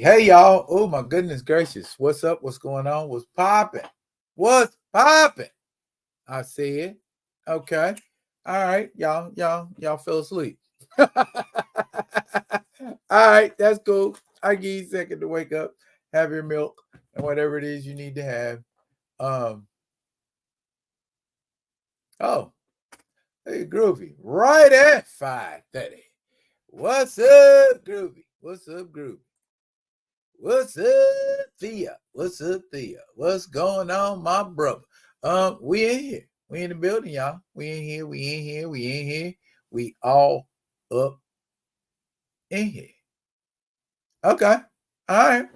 Hey, y'all. Oh, my goodness gracious. What's up? What's going on? What's popping? What's popping? I see it. Okay. All right. Y'all fell asleep. All right. That's cool. I give you a second to wake up, have your milk, and whatever it is you need to have. Um, oh, hey, Groovy. Right at 5:30. What's up, Groovy? What's up, Groovy? What's up, Thea? What's up, Thea? What's going on, my brother? We in here. We in the building, y'all. We in here. We in here. We in here. We all up in here. Okay. All right.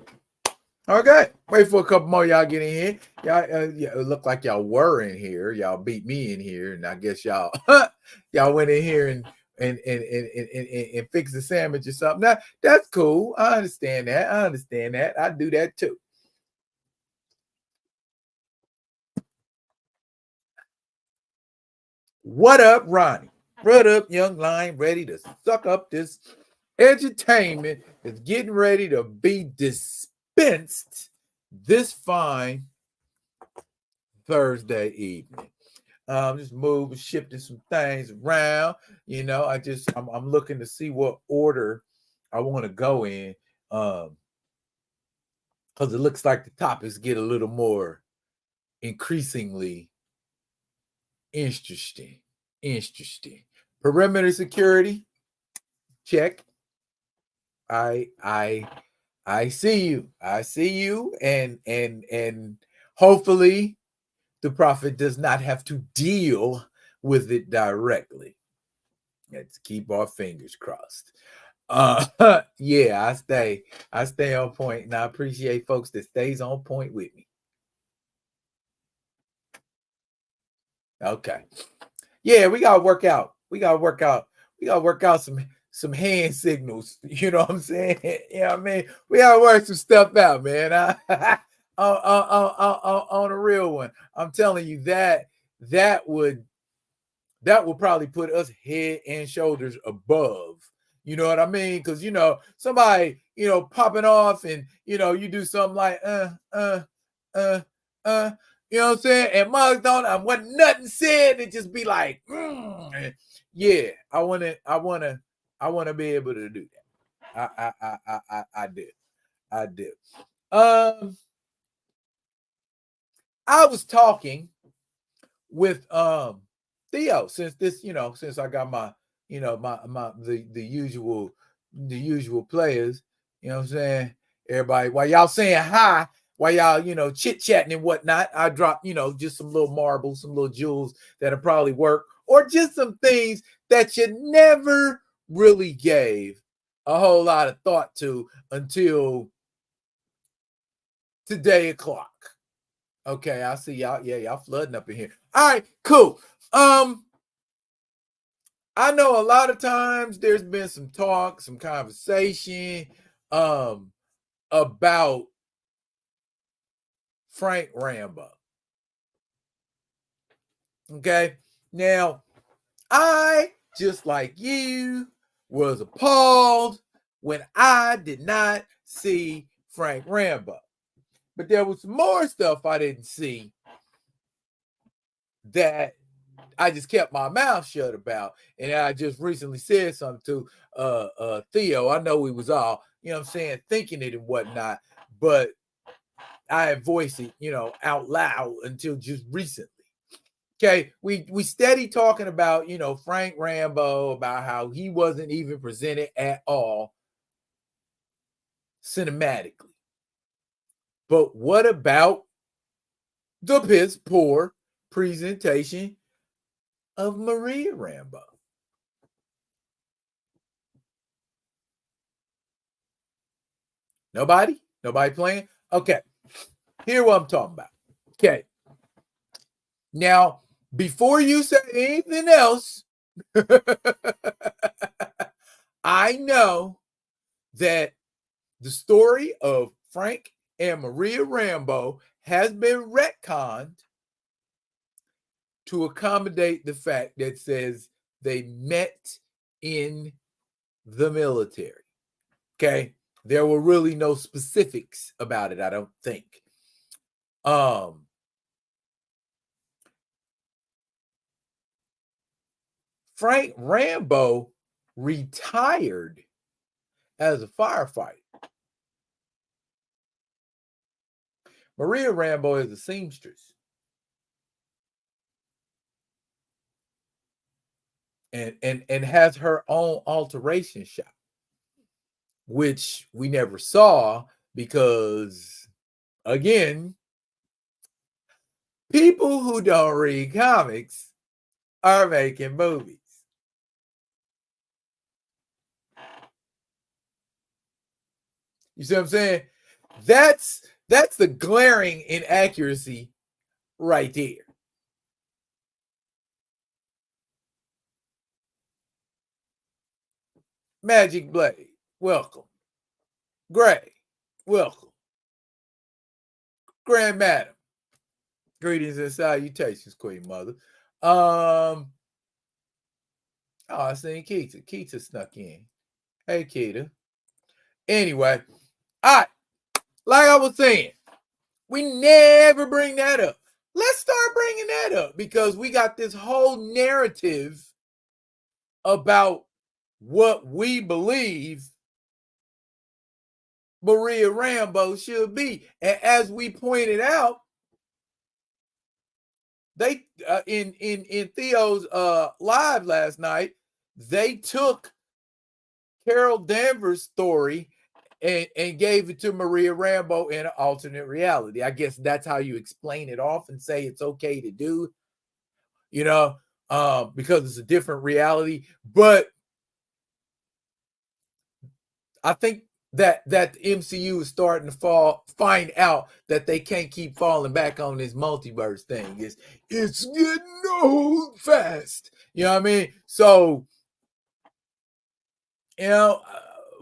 Okay. Wait for a couple more y'all get in here. Y'all, yeah, it looked like y'all were in here. Y'all beat me in here, and I guess y'all y'all went in here and fix the sandwich or something. Now, that's cool. I understand that. I do that too. What up, Ronnie? What up, young lion? Ready to suck up this entertainment that's getting ready to be dispensed this fine Thursday evening. Just moving, shifting some things around. I'm looking to see what order I want to go in. Because it looks like the topics get a little more increasingly interesting. Perimeter security, check. I see you. And hopefully the prophet does not have to deal with it directly. Let's keep our fingers crossed. Yeah, I stay on point, and I appreciate folks that stays on point with me. Okay. Yeah, we gotta work out some hand signals. You know what I'm saying? You know what I mean? We gotta work some stuff out, man. On a real one. I'm telling you that would probably put us head and shoulders above. You know what I mean? Because somebody, popping off and you do something like uh, you know what I'm saying? And mugs don't, I wasn't nothing said. It just be like, yeah, I wanna be able to do that. I do. I was talking with Theo since I got my the usual players, you know what I'm saying? Everybody, while y'all saying hi, while y'all, chit-chatting and whatnot, I dropped, just some little marbles, some little jewels that'll probably work, or just some things that you never really gave a whole lot of thought to until today o'clock. Okay, I see y'all. Yeah, y'all flooding up in here. All right, cool. I know a lot of times there's been some talk, some conversation about Frank Rambo. Okay. Now, I, just like you, was appalled when I did not see Frank Rambo. But there was more stuff I didn't see that I just kept my mouth shut about. And I just recently said something to Theo. I know we was all, thinking it and whatnot, but I had voiced it, out loud until just recently. Okay, we steady talking about, Frank Rambo, about how he wasn't even presented at all cinematically. But what about the piss poor presentation of Maria Rambo? Nobody playing? Okay, here what I'm talking about. Okay, now before you say anything else, I know that the story of Frank and Maria Rambo has been retconned to accommodate the fact that says they met in the military. Okay. There were really no specifics about it, I don't think. Frank Rambo retired as a firefighter. Maria Rambo is a seamstress. And has her own alteration shop, which we never saw because, again, people who don't read comics are making movies. You see what I'm saying? That's the glaring inaccuracy right there. Magic Blade, welcome. Gray, welcome. Grand Madam, greetings and salutations, Queen Mother. Oh, I seen Keita. Keita snuck in. Hey, Keita. Anyway, all right. Like I was saying, we never bring that up. Let's start bringing that up because we got this whole narrative about what we believe Maria Rambo should be. And as we pointed out, they in Theo's live last night, they took Carol Danvers' story and gave it to Maria Rambo in an alternate reality. I guess that's how you explain it off and say it's okay to do, because it's a different reality. But I think that the MCU is starting to find out that they can't keep falling back on this multiverse thing. It's getting old fast. You know what I mean? So,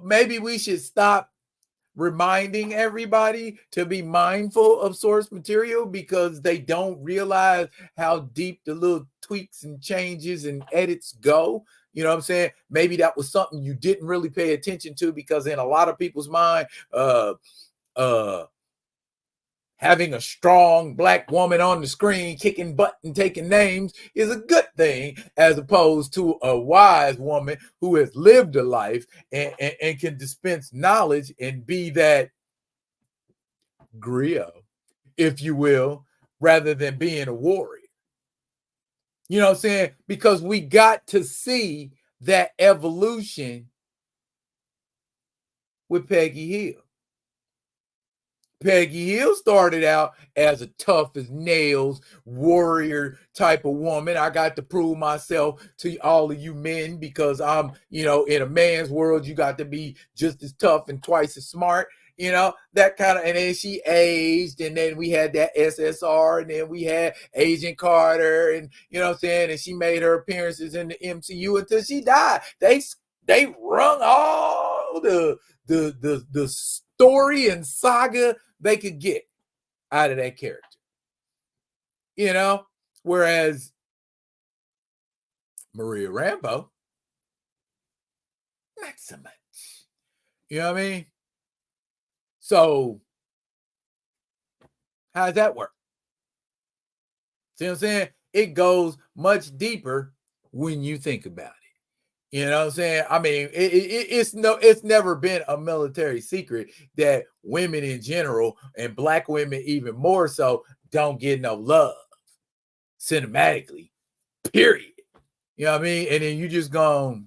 maybe we should stop reminding everybody to be mindful of source material because they don't realize how deep the little tweaks and changes and edits go. You know what I'm saying? Maybe that was something you didn't really pay attention to because in a lot of people's mind, having a strong Black woman on the screen kicking butt and taking names is a good thing, as opposed to a wise woman who has lived a life and can dispense knowledge and be that griot, if you will, rather than being a warrior. You know what I'm saying? Because we got to see that evolution with Peggy Hill. Peggy Hill started out as a tough as nails warrior type of woman. I got to prove myself to all of you men because I'm, in a man's world, you got to be just as tough and twice as smart, that kind of, and then she aged, and then we had that SSR, and then we had Agent Carter, and you know what I'm saying, and she made her appearances in the MCU until she died. They wrung all the story and saga they could get out of that character, whereas Maria Rambo, not so much. You know what I mean? So how does that work? See what I'm saying? It goes much deeper when you think about it. You know what I'm saying? I mean, it's never been a military secret that women in general, and Black women even more so, don't get no love cinematically, period. You know what I mean? And then you just go,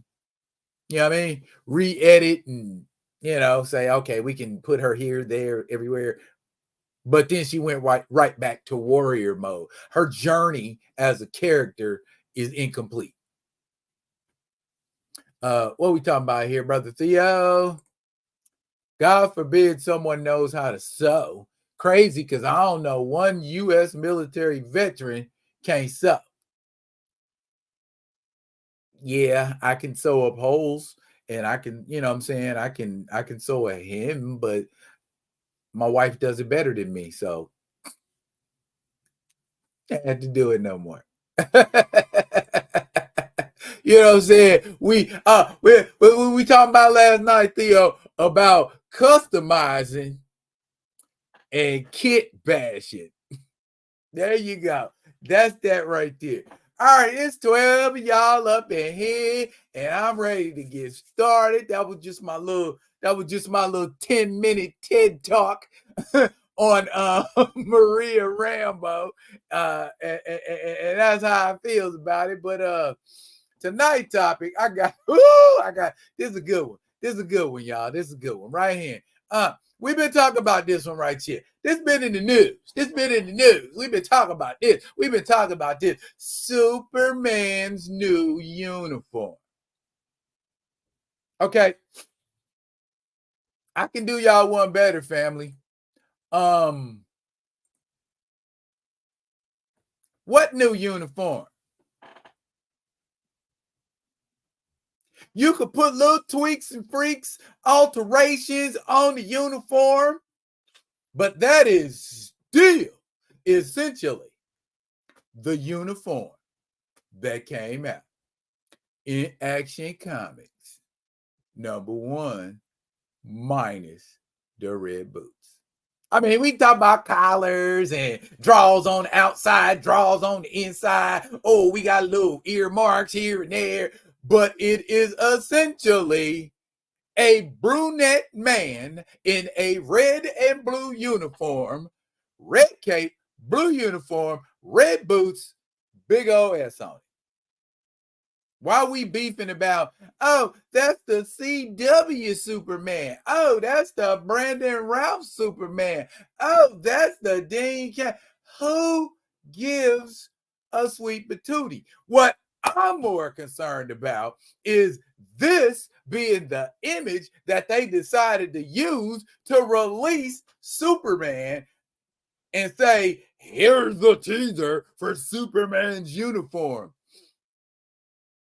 re-edit and, say, okay, we can put her here, there, everywhere. But then she went right back to warrior mode. Her journey as a character is incomplete. What are we talking about here, Brother Theo? God forbid someone knows how to sew. Crazy, because I don't know one U.S. military veteran can't sew. Yeah, I can sew up holes, and I can, I can sew a hem, but my wife does it better than me, so I had to do it no more. You know what I'm saying? We talking about last night, Theo, about customizing, and kit bashing. There you go. That's that right there. All right, it's 12 of y'all up in here, and I'm ready to get started. That was just my little 10-minute TED talk on Maria Rambo. And that's how I feel about it. But tonight's topic, I got this is a good one. This is a good one, y'all. This is a good one right here. We've been talking about this one right here. This been in the news. We've been talking about this. We've been talking about this. Superman's new uniform. Okay. I can do y'all one better, family. What new uniform? You could put little tweaks and freaks, alterations on the uniform, but that is still essentially the uniform that came out in Action Comics #1 minus the red boots. I mean, we talk about collars and draws on the outside, draws on the inside. Oh, we got little earmarks here and there, but it is essentially a brunette man in a red and blue uniform, red cape, blue uniform, red boots, big old S on it. Why are we beefing about, oh, that's the CW Superman. Oh, that's the Brandon Routh Superman. Oh, that's the Dean Cat. Who gives a sweet patootie? What I'm more concerned about is this being the image that they decided to use to release Superman and say, here's the teaser for Superman's uniform.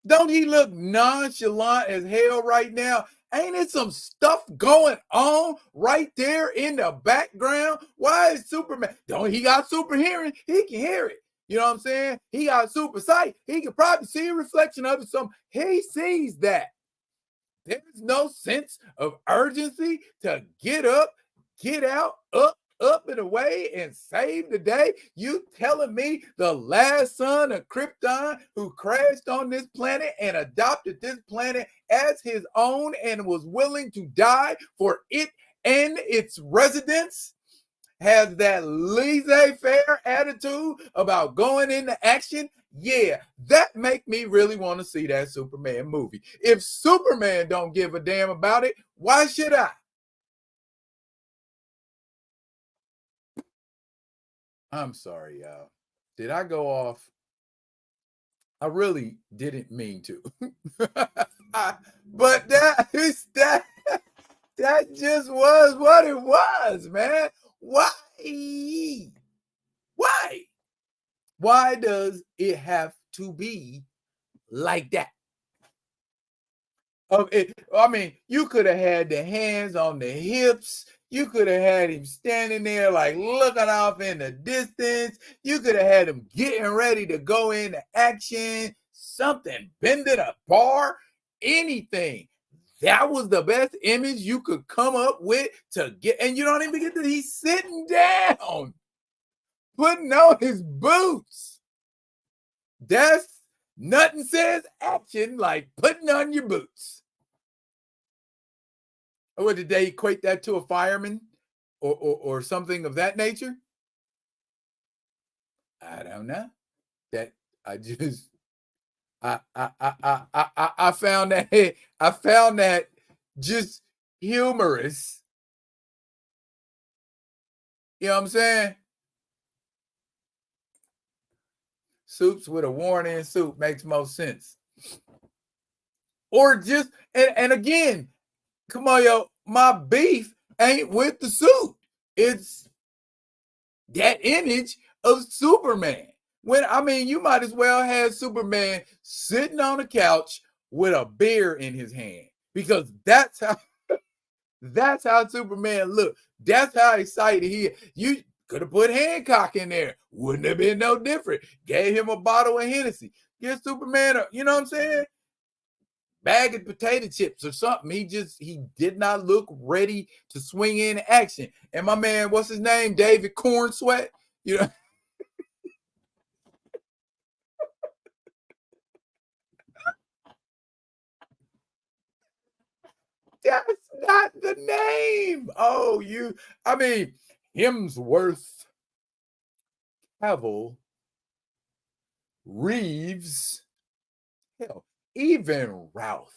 Don't he look nonchalant as hell right now? Ain't it some stuff going on right there in the background? Why is Superman? Don't he got super hearing? He can hear it. You know what I'm saying? He got super sight. He can probably see a reflection of it. So he sees that. There's no sense of urgency to get up, get out, up and away and save the day. You telling me the last son of Krypton who crashed on this planet and adopted this planet as his own and was willing to die for it and its residents has that laissez-faire attitude about going into action? Yeah, that make me really want to see that Superman movie. If Superman don't give a damn about it, why should I? I'm sorry, y'all. Did I go off? I really didn't mean to. But that just was what it was, man. Why? Why does it have to be like that? I mean, you could have had the hands on the hips. You could have had him standing there like looking off in the distance. You could have had him getting ready to go into action, something, bending a bar, anything. That was the best image you could come up with to get, and you don't even get that he's sitting down, putting on his boots. That's nothing says action like putting on your boots. Or did they equate that to a fireman or something of that nature? I don't know. That I just I found that just humorous. You know what I'm saying? Soups with a worn-in suit makes most sense. Or just and again, come on, yo, my beef ain't with the suit. It's that image of Superman. You might as well have Superman sitting on a couch with a beer in his hand, because that's how Superman looked. That's how excited he is. You could have put Hancock in there. Wouldn't have been no different. Gave him a bottle of Hennessy. Give Superman you know what I'm saying? bag of potato chips or something. He did not look ready to swing in action. And my man, what's his name? David Corn Sweat. You know, that's not the name. Oh, I mean, Hemsworth, Cavill, Reeves, hell, even Ralph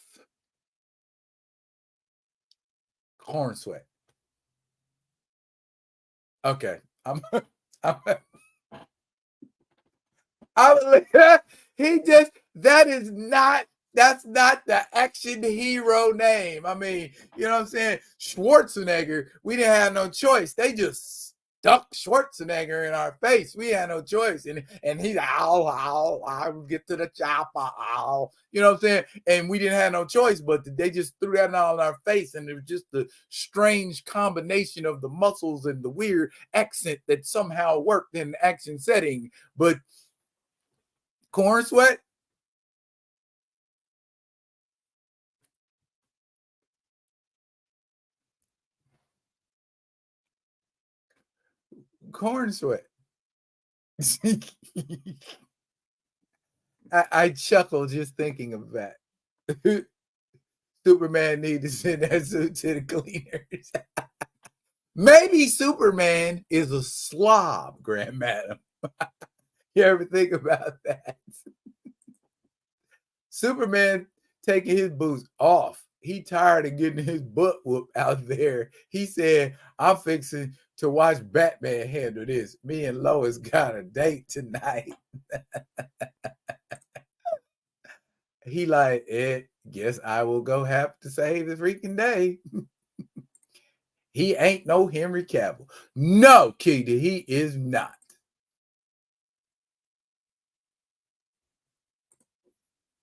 Corn Sweat. Okay, I'm he just that's not the action hero name. I mean, you know what I'm saying? Schwarzenegger, we didn't have no choice. They just stuck Schwarzenegger in our face. We had no choice. And he's I'll get to the chopper, you know what I'm saying? And we didn't have no choice, but they just threw that all in our face. And it was just the strange combination of the muscles and the weird accent that somehow worked in the action setting. But Corn Sweat? Corn Sweat. I chuckle just thinking of that. Superman needs to send that suit to the cleaners. Maybe Superman is a slob, Grand Madam. You ever think about that? Superman taking his boots off. He tired of getting his butt whooped out there. He said, I'm fixing to watch Batman handle this. Me and Lois got a date tonight. He like, guess I will go have to save the freaking day. He ain't no Henry Cavill. No, Keita, he is not.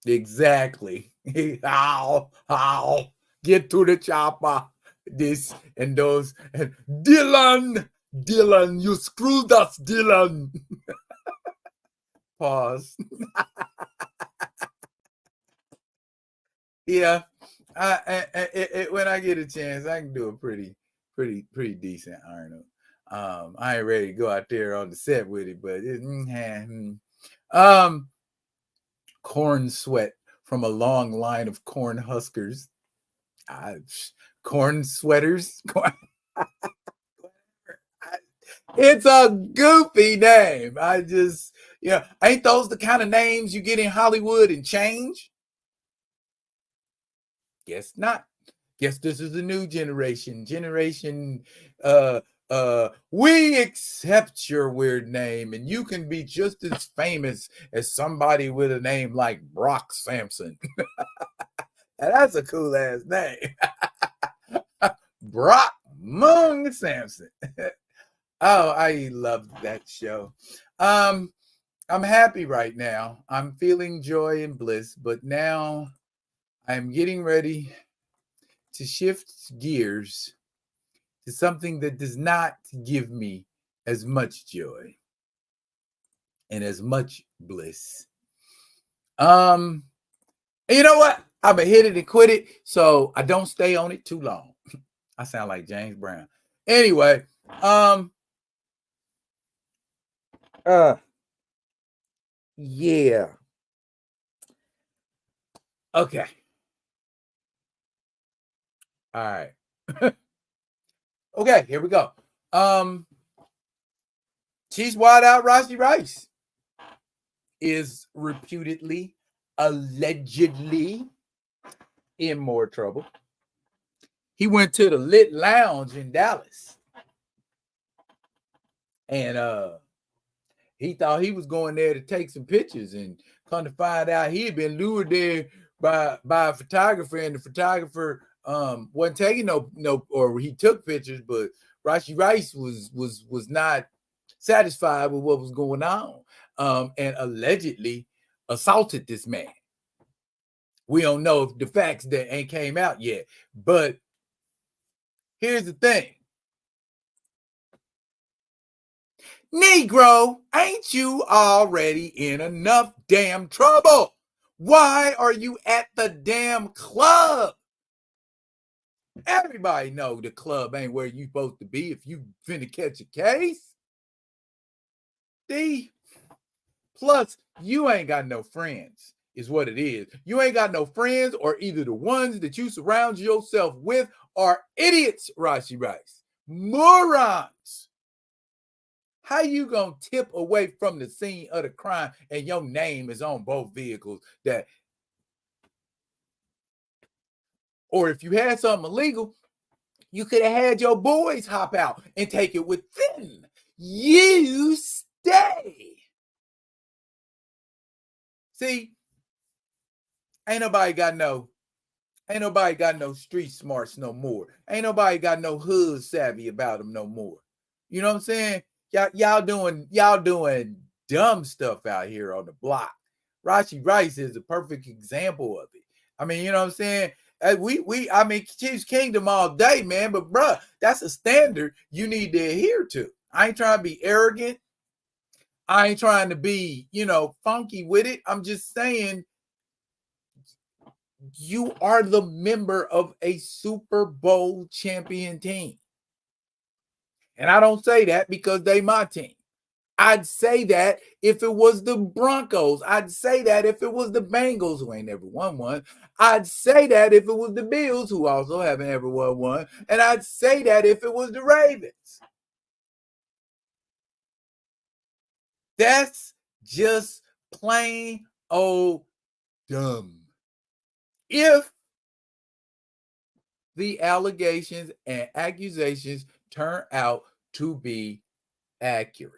Exactly. How get to the chopper. This and those. And Dylan, you screwed us, Dylan. Pause. Yeah, when I get a chance, I can do a pretty decent Arnold. I ain't ready to go out there on the set with it, but Corn Sweat from a long line of corn huskers. Corn sweaters. It's a goofy name. Ain't those the kind of names you get in Hollywood and change? Guess not. Guess this is the new generation. We accept your weird name, and you can be just as famous as somebody with a name like Brock Sampson. That's a cool ass name. Brock Mung Sampson. Oh, I love that show. I'm happy right now. I'm feeling joy and bliss, but now I'm getting ready to shift gears to something that does not give me as much joy and as much bliss. You know what? I'm gonna hit it and quit it so I don't stay on it too long. I sound like James Brown. Anyway, yeah. Okay. All right. Okay, here we go. Cheese Wide Out Rossi Rice is reputedly, allegedly in more trouble. He went to the Lit Lounge in Dallas. And he thought he was going there to take some pictures, and come to find out he had been lured there by a photographer, and the photographer wasn't taking no, or he took pictures, but Rossi Rice was not satisfied with what was going on, and allegedly assaulted this man. We don't know if the facts that ain't came out yet, but here's the thing. Negro, ain't you already in enough damn trouble Why are you at the damn club? Everybody know the club ain't where you supposed to be if you finna catch a case. See? Plus, you ain't got no friends, is what it is. You ain't got no friends, or either the ones that you surround yourself with are idiots, Rashi Rice. Morons. How you gonna tip away from the scene of the crime and your name is on both vehicles? That, or if you had something illegal, you could have had your boys hop out and take it with them. You stay. See, ain't nobody got no street smarts no more. Ain't nobody got no hood savvy about them no more. You know what I'm saying? Y'all doing dumb stuff out here on the block. Rashi Rice is a perfect example of it. I mean, you know what I'm saying? I mean, Chiefs Kingdom all day, man. But bruh, that's a standard you need to adhere to. I ain't trying to be arrogant. I ain't trying to be, funky with it. I'm just saying, you are the member of a Super Bowl champion team. And I don't say that because they my team. I'd say that if it was the Broncos. I'd say that if it was the Bengals, who ain't never won one. I'd say that if it was the Bills, who also haven't ever won one. And I'd say that if it was the Ravens. That's just plain old dumb. If the allegations and accusations turn out to be accurate.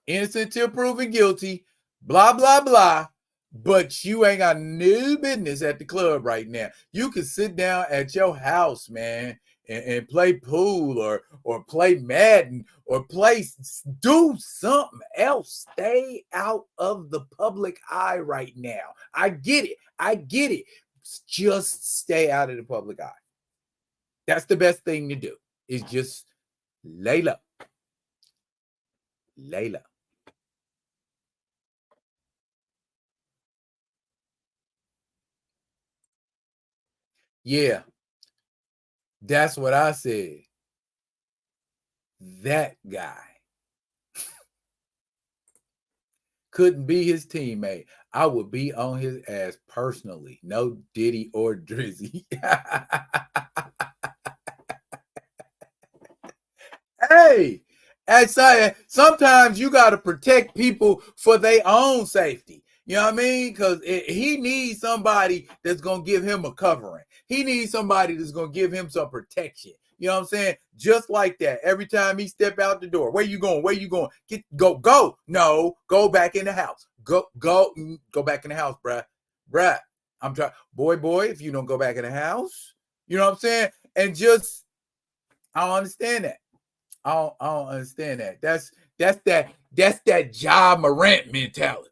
Innocent till proven guilty, blah, blah, blah. But you ain't got no business at the club right now. You can sit down at your house, man, and play pool or play Madden or do something else. Stay out of the public eye right now. I get it. Just stay out of the public eye. That's the best thing to do, is just lay low. Lay low. Yeah, that's what I said. That guy couldn't be his teammate. I would be on his ass personally. No Diddy or Drizzy. Hey, sometimes you got to protect people for their own safety. You know what I mean? Because he needs somebody that's going to give him a covering. He needs somebody that's going to give him some protection. You know what I'm saying? Just like that. Every time he step out the door, where you going? Where you going? Go. No, go back in the house. Go back in the house, bruh. I'm trying, boy, if you don't go back in the house, you know what I'm saying? And just, I don't understand that. I don't understand that. That's that Ja Morant mentality.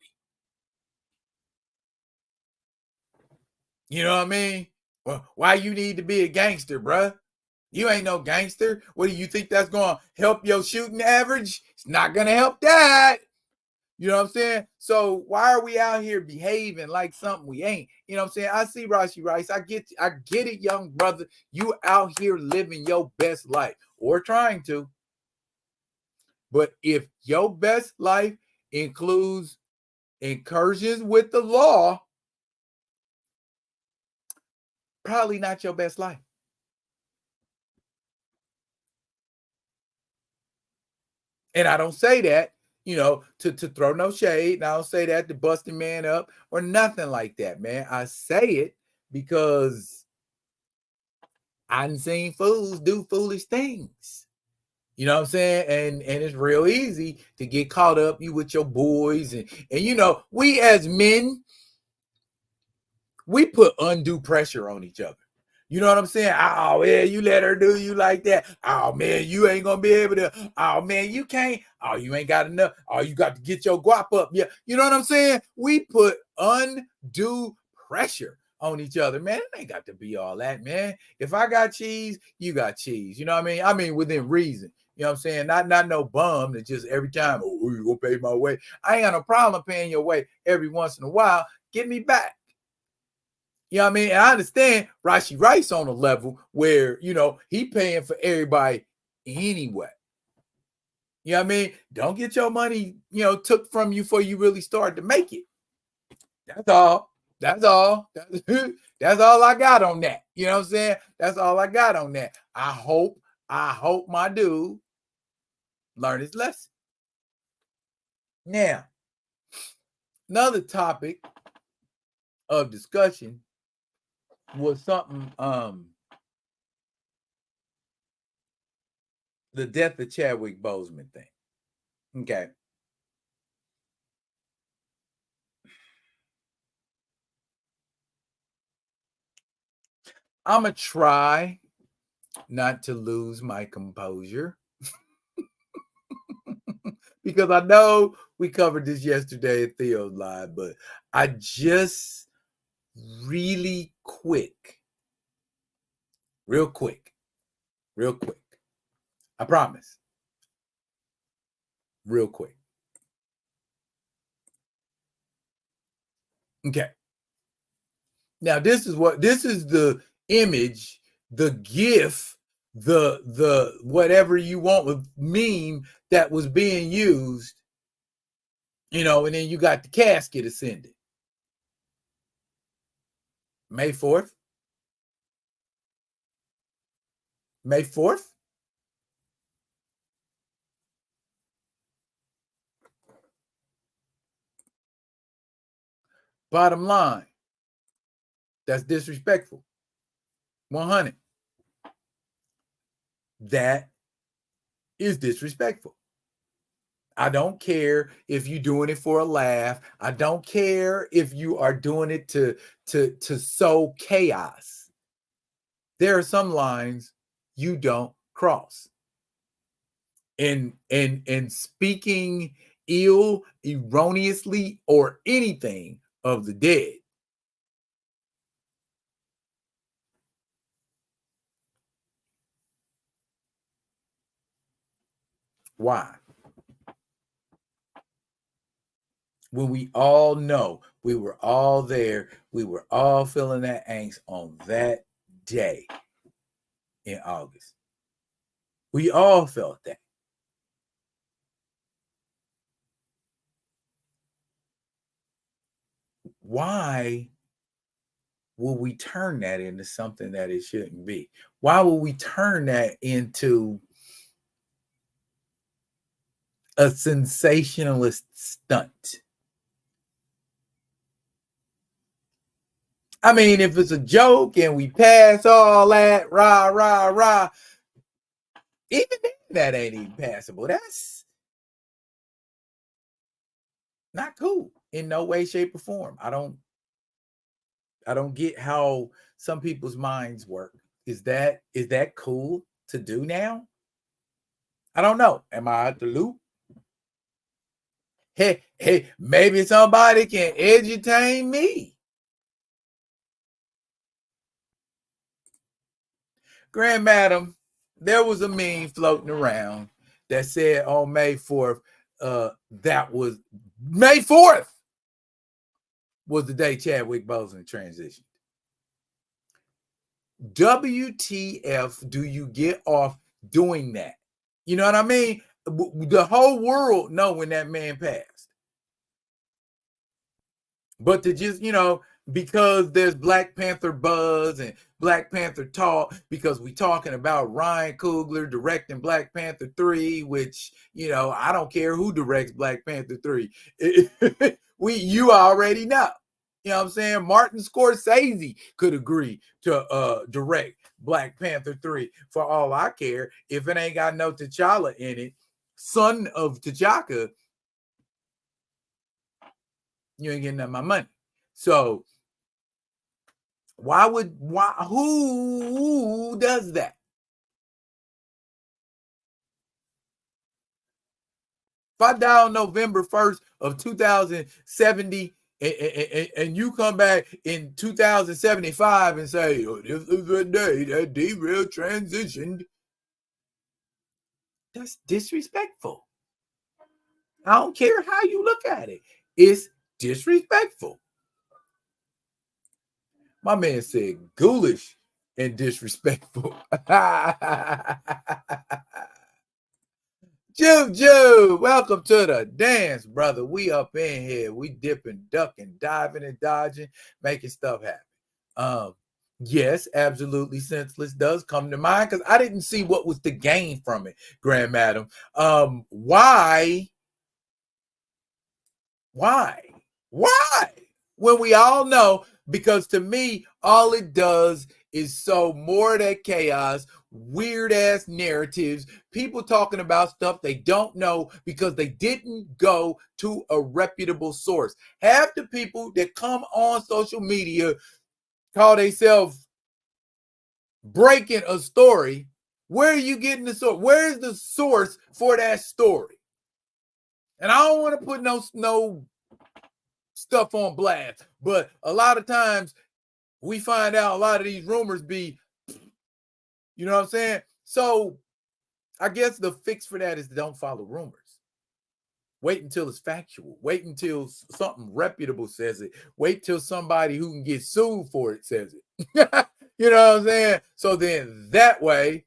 You know what I mean? Well, why you need to be a gangster, bruh? You ain't no gangster. What do you think that's going to help your shooting average? It's not going to help that. You know what I'm saying? So why are we out here behaving like something we ain't? You know what I'm saying? I see Rashi Rice. I get it, young brother. You out here living your best life, or trying to. But if your best life includes incursions with the law, probably not your best life. And I don't say that, to throw no shade. And I don't say that to bust a man up or nothing like that, man. I say it because I've seen fools do foolish things. You know what I'm saying? And it's real easy to get caught up with your boys. And we as men, we put undue pressure on each other. You know what I'm saying? Oh, yeah, you let her do you like that. Oh, man, you ain't going to be able to. Oh, man, you can't. Oh, you ain't got enough. Oh, you got to get your guap up. Yeah. You know what I'm saying? We put undue pressure on each other, man. It ain't got to be all that, man. If I got cheese, you got cheese. You know what I mean? I mean, within reason. You know what I'm saying? Not no bum that just every time, oh, you gonna pay my way. I ain't got no problem paying your way every once in a while. Get me back. You know what I mean? And I understand Rashi Rice on a level where, he paying for everybody anyway. You know what I mean? Don't get your money, took from you before you really start to make it. That's all. That's all. That's all I got on that. You know what I'm saying? That's all I got on that. I hope my dude learned his lesson. Now, another topic of discussion was something, the death of Chadwick Boseman thing. Okay. I'm going to try not to lose my composure because I know we covered this yesterday at Theo's Live, but I just really real quick, I promise, real quick. Okay. Now, this is the image, the GIF, the whatever you want with meme that was being used, and then you got the casket ascended. May 4th. May 4th. Bottom line, that's disrespectful. 100. That is disrespectful. I don't care if you're doing it for a laugh. I don't care if you are doing it to sow chaos. There are some lines you don't cross. And speaking ill, erroneously, or anything of the dead. Why? When we all know, we were all there, we were all feeling that angst on that day in August. We all felt that. Why will we turn that into something that it shouldn't be? Why will we turn that into a sensationalist stunt? I mean, if it's a joke and we pass all that, rah, rah, rah, even then, that ain't even passable. That's not cool in no way, shape, or form. I don't get how some people's minds work. Is that cool to do now? I don't know. Am I out the loop? Hey, maybe somebody can edutain me. Grand Madam, there was a meme floating around that said on May 4th, that was May 4th was the day Chadwick Boseman transitioned. WTF do you get off doing that? You know what I mean? The whole world know when that man passed. But to just, because there's Black Panther buzz and Black Panther talk, because we talking about Ryan Coogler directing Black Panther 3, which, I don't care who directs Black Panther 3. You already know. You know what I'm saying? Martin Scorsese could agree to direct Black Panther 3 for all I care. If it ain't got no T'Challa in it, son of T'Chaka, you ain't getting none of my money. So who does that? If I die on November 1st of 2070 and you come back in 2075 and say, oh, this is the day that D-Real transitioned, that's disrespectful. I don't care how you look at it. It's disrespectful. My man said ghoulish and disrespectful. Juju, welcome to the dance, brother. We up in here. We dipping, ducking, diving, and dodging, making stuff happen. Yes, absolutely senseless does come to mind because I didn't see what was the gain from it, Grand Madam. Why? Why? When we all know, because to me, all it does is sow more of that chaos, weird ass narratives, people talking about stuff they don't know because they didn't go to a reputable source. Half the people that come on social media call themselves breaking a story. Where are you getting the source? Where is the source for that story? And I don't want to put no stuff on blast, but a lot of times we find out a lot of these rumors be, you know what I'm saying? So I guess the fix for that is don't follow rumors. Wait until it's factual. Wait until something reputable says it. Wait till somebody who can get sued for it says it. You know what I'm saying? So then that way,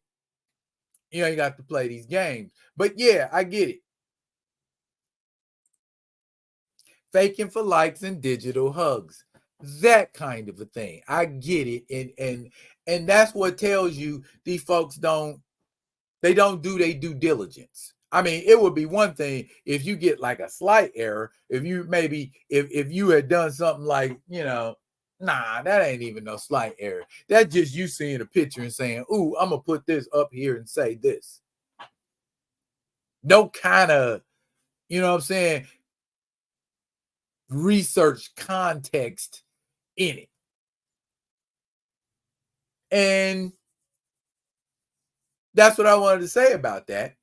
you ain't got to play these games. But yeah, I get it. Faking for likes and digital hugs. That kind of a thing. I get it. And that's what tells you these folks don't do their due diligence. I mean, it would be one thing if you get like a slight error, if you maybe if you had done something like, nah, that ain't even no slight error. That's just you seeing a picture and saying, ooh, I'm gonna put this up here and say this. No kind of, you know what I'm saying, research context in it. And that's what I wanted to say about that,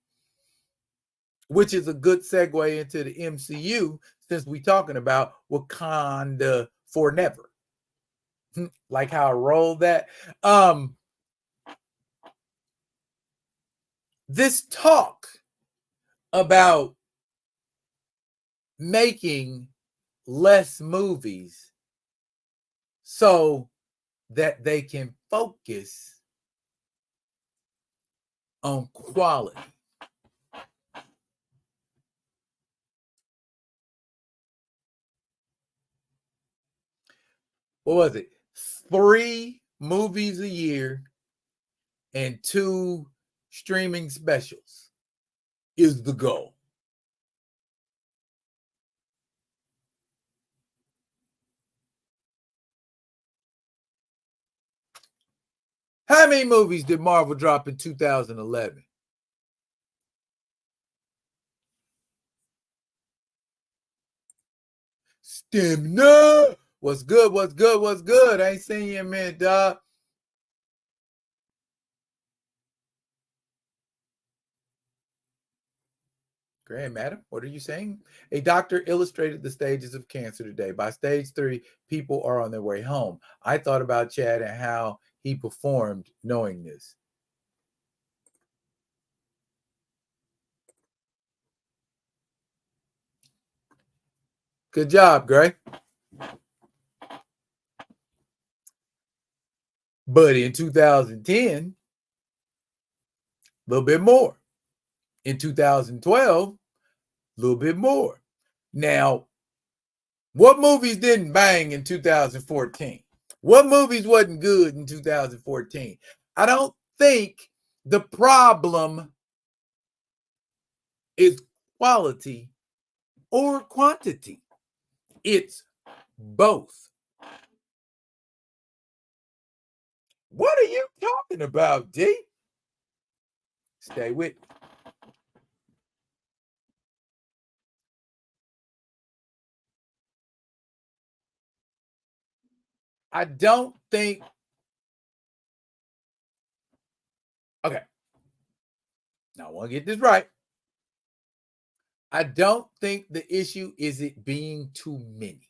which is a good segue into the MCU since we're talking about Wakanda Forever. Like how I rolled that. This talk about making less movies so that they can focus on quality. What was it? 3 movies a year and 2 streaming specials is the goal. How many movies did Marvel drop in 2011? Stamina. What's good? What's good? What's good? I ain't seen you in a minute, dog. Grand Madam, what are you saying? A doctor illustrated the stages of cancer today. By stage 3, people are on their way home. I thought about Chad and how he performed knowing this. Good job, Gray. But in 2010, a little bit more. In 2012, a little bit more. Now, what movies didn't bang in 2014? What movies wasn't good in 2014? I don't think the problem is quality or quantity. It's both. What are you talking about, D? Stay with me. I don't think. Okay. Now I want to get this right. I don't think the issue is it being too many.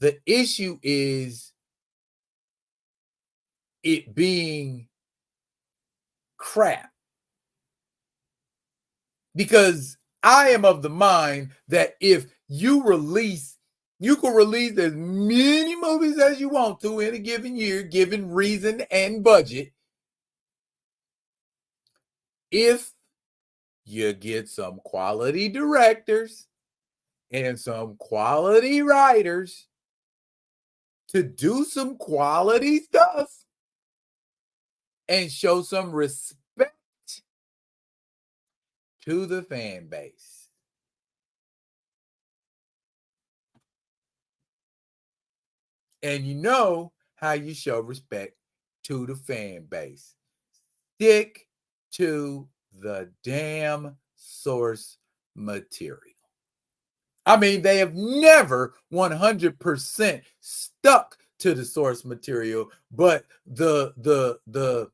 The issue is it being crap. Because I am of the mind that if you release, You can release as many movies as you want to in a given year, given reason and budget, if you get some quality directors and some quality writers to do some quality stuff and show some respect to the fan base. And you know how you show respect to the fan base. Stick to the damn source material. I mean, they have never 100% stuck to the source material, but the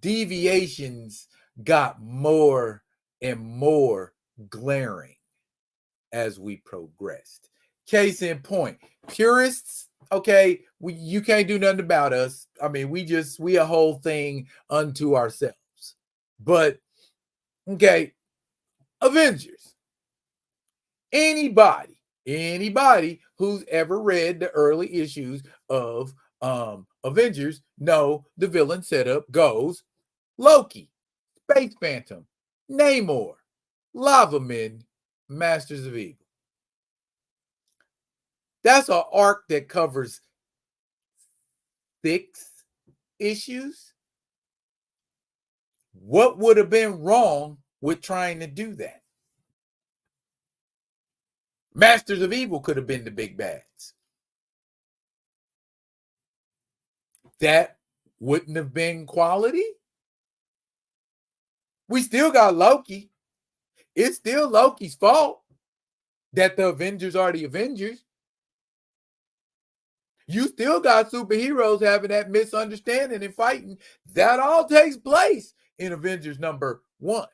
deviations got more and more glaring as we progressed. Case in point, purists, okay, you can't do nothing about us. I mean, we a whole thing unto ourselves. But okay, Avengers. Anybody who's ever read the early issues of Avengers know the villain setup goes Loki, Space Phantom, Namor, Lava Men, Masters of Evil. That's an arc that covers 6 issues. What would have been wrong with trying to do that? Masters of Evil could have been the big bads. That wouldn't have been quality. We still got Loki. It's still Loki's fault that the Avengers are the Avengers. You still got superheroes having that misunderstanding and fighting. That all takes place in Avengers number 1.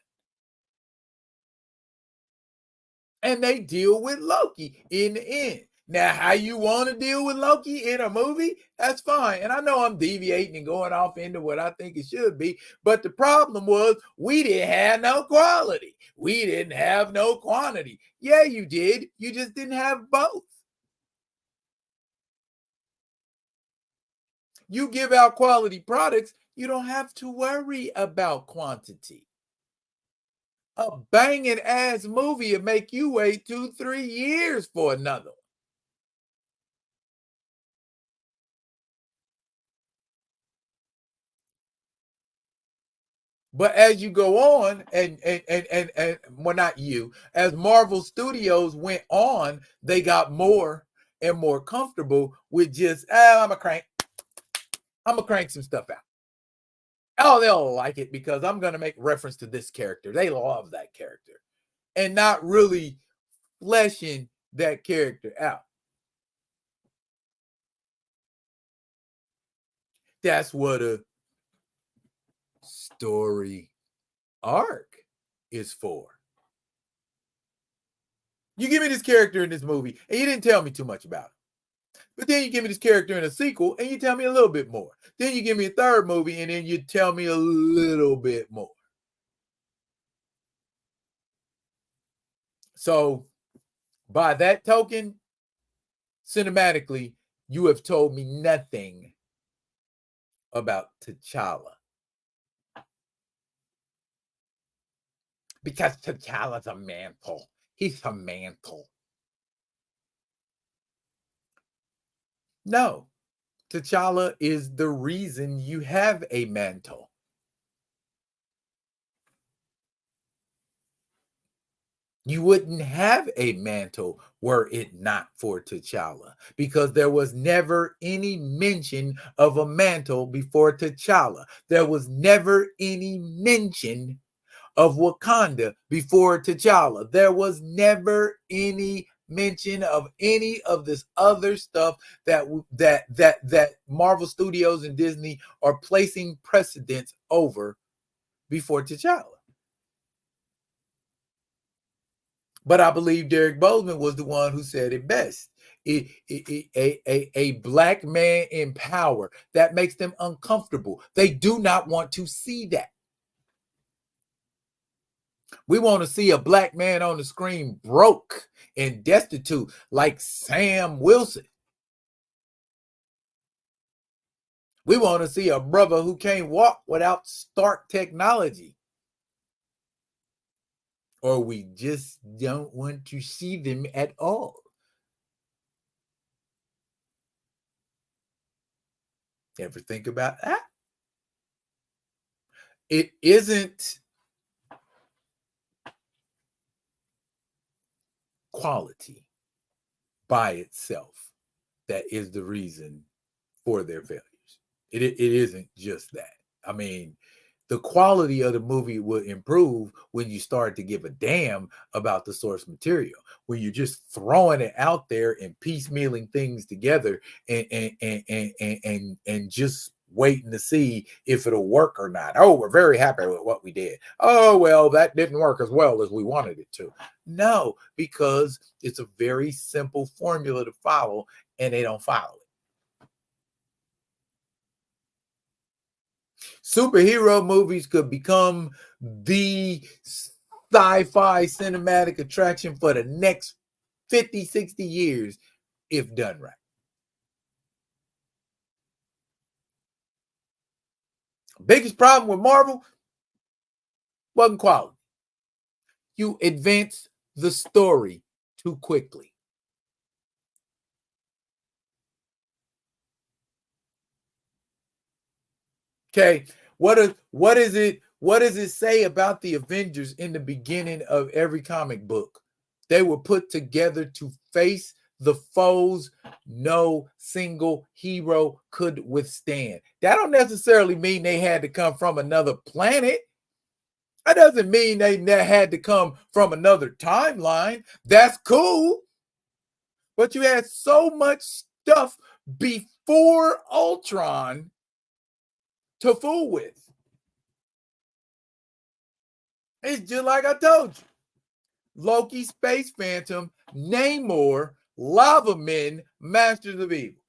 And they deal with Loki in the end. Now, how you want to deal with Loki in a movie, that's fine. And I know I'm deviating and going off into what I think it should be. But the problem was we didn't have no quality. We didn't have no quantity. Yeah, you did. You just didn't have both. You give out quality products, you don't have to worry about quantity. A banging ass movie will make you wait 2-3 years for another one. But as you go on, and well, not you, as Marvel Studios went on, they got more and more comfortable with just, I'm gonna crank some stuff out. Oh, they'll like it because I'm gonna make reference to this character. They love that character, and not really fleshing that character out. That's what a story arc is for. You give me this character in this movie, and you didn't tell me too much about him. But then you give me this character in a sequel, and you tell me a little bit more. Then you give me a third movie, and then you tell me a little bit more. So, by that token, cinematically, you have told me nothing about T'Challa. Because T'Challa's a mantle. He's a mantle. No, T'Challa is the reason you have a mantle. You wouldn't have a mantle were it not for T'Challa, because there was never any mention of a mantle before T'Challa. There was never any mention of Wakanda before T'Challa. There was never any mention of any of this other stuff that Marvel Studios and Disney are placing precedence over before T'Challa. But I believe Chadwick Boseman was the one who said it best. A black man in power, that makes them uncomfortable. They do not want to see that. We want to see a black man on the screen broke and destitute like Sam Wilson. We want to see a brother who can't walk without Stark technology. Or we just don't want to see them at all. Ever think about that? It isn't quality by itself that is the reason for their failures. It isn't just that. I mean, the quality of the movie will improve when you start to give a damn about the source material. When you're just throwing it out there and piecemealing things together and just waiting to see if it'll work or not. Oh, we're very happy with what we did. Oh, well, that didn't work as well as we wanted it to. No, because it's a very simple formula to follow and they don't follow it. Superhero movies could become the sci-fi cinematic attraction for the next 50, 60 years if done right. Biggest problem with Marvel wasn't quality. You advance the story too quickly. Okay, what does it say about the Avengers in the beginning of every comic book? They were put together to face the foes no single hero could withstand. That don't necessarily mean they had to come from another planet. That doesn't mean they had to come from another timeline. That's cool. But you had so much stuff before Ultron to fool with. It's just like I told you. Loki, Space Phantom, Namor, Lava Men, Masters of Evil.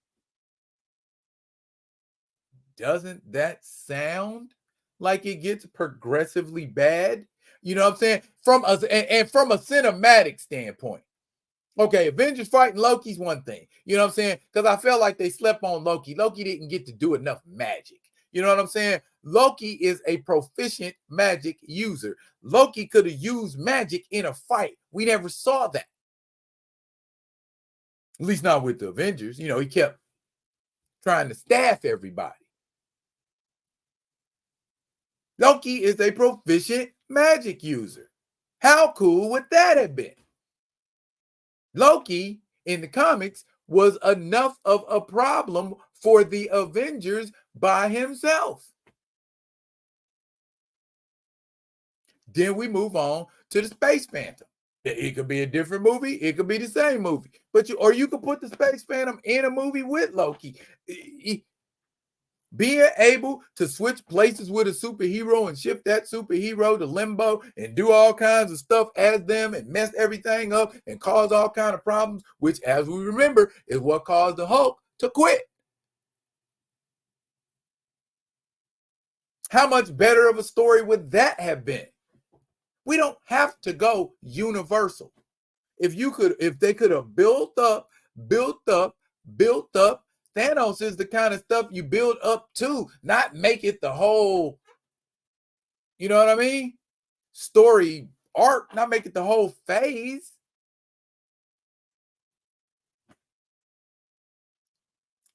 Doesn't that sound like it gets progressively bad? You know what I'm saying? From a cinematic standpoint. Okay, Avengers fighting Loki's one thing. You know what I'm saying? Because I felt like they slept on Loki. Loki didn't get to do enough magic. You know what I'm saying? Loki is a proficient magic user. Loki could have used magic in a fight. We never saw that. At least not with the Avengers. You know, he kept trying to staff everybody. Loki is a proficient magic user. How cool would that have been? Loki in the comics was enough of a problem for the Avengers by himself. Then we move on to the Space Phantom. It could be a different movie. It could be the same movie. Or you could put the Space Phantom in a movie with Loki. Being able to switch places with a superhero and shift that superhero to limbo and do all kinds of stuff as them and mess everything up and cause all kinds of problems, which, as we remember, is what caused the Hulk to quit. How much better of a story would that have been? We don't have to go universal. If they could have built up, Thanos is the kind of stuff you build up to, not make it the whole, you know what I mean? Story arc, not make it the whole phase.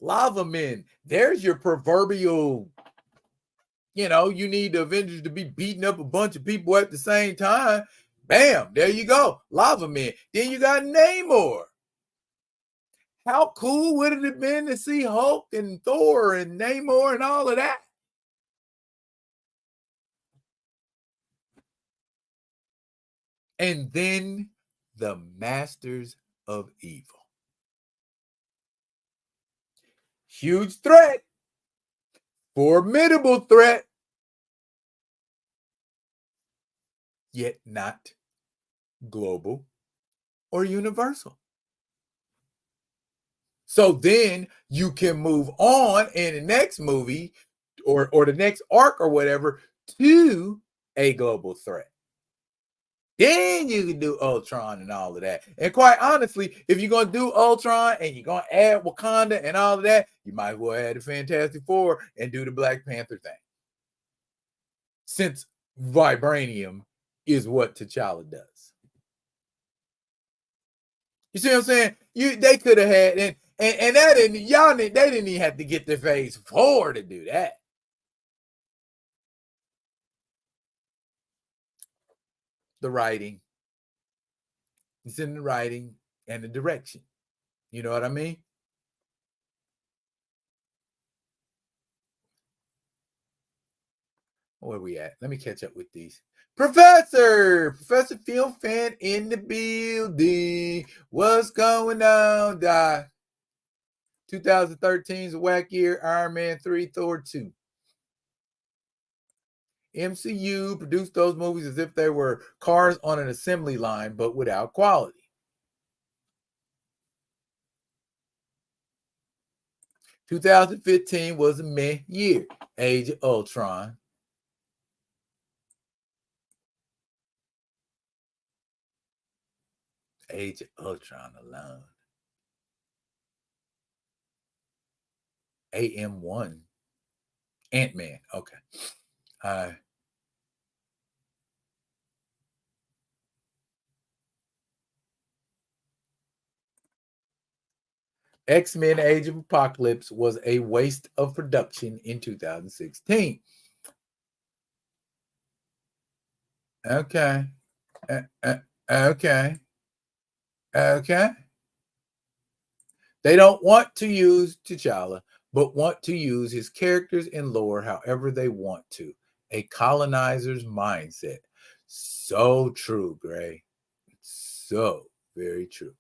Lava Men, there's your proverbial, you need the Avengers to be beating up a bunch of people at the same time. Bam, there you go. Lava Men. Then you got Namor. How cool would it have been to see Hulk and Thor and Namor and all of that? And then the Masters of Evil. Huge threat. Formidable threat. Yet not global or universal. So then you can move on in the next movie or the next arc or whatever to a global threat. Then you can do Ultron and all of that. And quite honestly, if you're gonna do Ultron and you're gonna add Wakanda and all of that, you might as well add the Fantastic Four and do the Black Panther thing. Since vibranium is what T'Challa does. You see what I'm saying? They could have had and that didn't they didn't even have to get to phase 4 to do that. The writing. It's in the writing and the direction. You know what I mean? Where we at? Let me catch up with these. Professor Film Fan in the building. What's going on, Doc? 2013's a whack year. Iron Man 3, Thor 2. MCU produced those movies as if they were cars on an assembly line, but without quality. 2015 was a meh year. Age of Ultron. Age of Ultron alone. AM1. Ant-Man. Okay. X-Men Age of Apocalypse was a waste of production in 2016. Okay. Okay. They don't want to use T'Challa, but want to use his characters and lore however they want to. A colonizer's mindset. So true, Gray. So very true.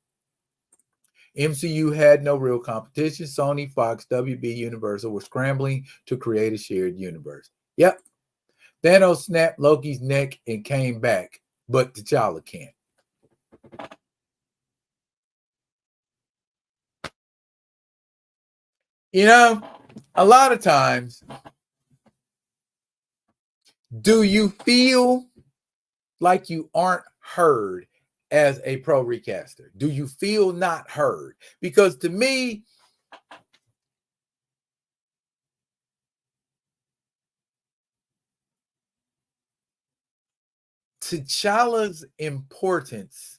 MCU had no real competition. Sony, Fox, WB, Universal were scrambling to create a shared universe. Yep. Thanos snapped Loki's neck and came back, but T'Challa can't. You know, a lot of times, do you feel like you aren't heard as a pro recaster? Do you feel not heard? Because to me, T'Challa's importance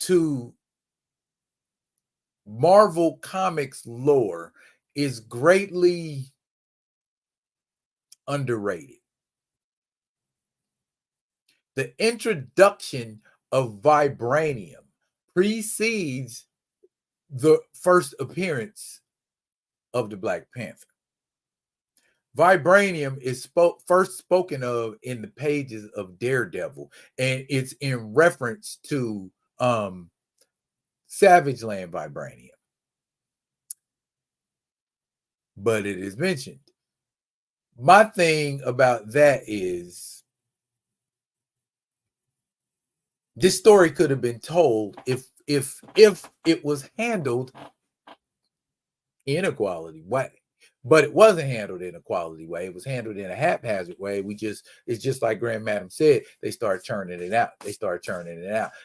to Marvel Comics lore is greatly underrated. The introduction of vibranium precedes the first appearance of the Black Panther. Vibranium is first spoken of in the pages of Daredevil, and it's in reference to Savage Land vibranium. But it is mentioned. My thing about that is this story could have been told if it was handled in a quality way. But it wasn't handled in a quality way. It was handled in a haphazard way. It's just like Grand Madam said, they start churning it out.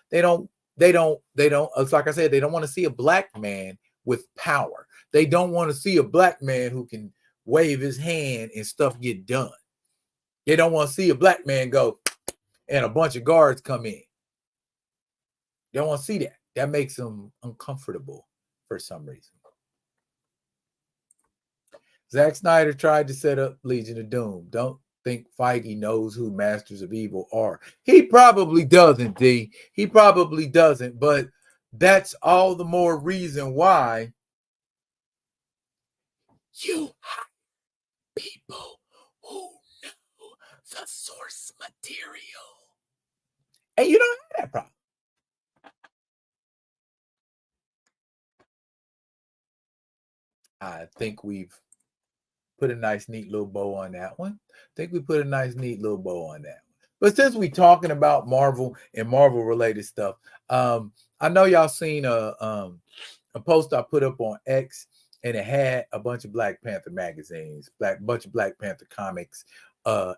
They don't, it's like I said, they don't want to see a black man with power. They don't want to see a black man who can wave his hand and stuff get done. They don't want to see a black man go and a bunch of guards come in. They don't want to see that. That makes them uncomfortable for some reason. Zack Snyder tried to set up Legion of Doom. Don't think Feige knows who Masters of Evil are. He probably doesn't, D. He probably doesn't, but that's all the more reason why you have people who know the source material. And you don't have that problem. I think we've put a nice, neat little bow on that one. But since we're talking about Marvel and Marvel related stuff, I know y'all seen a post I put up on X, and it had a bunch of Black Panther magazines, bunch of Black Panther comics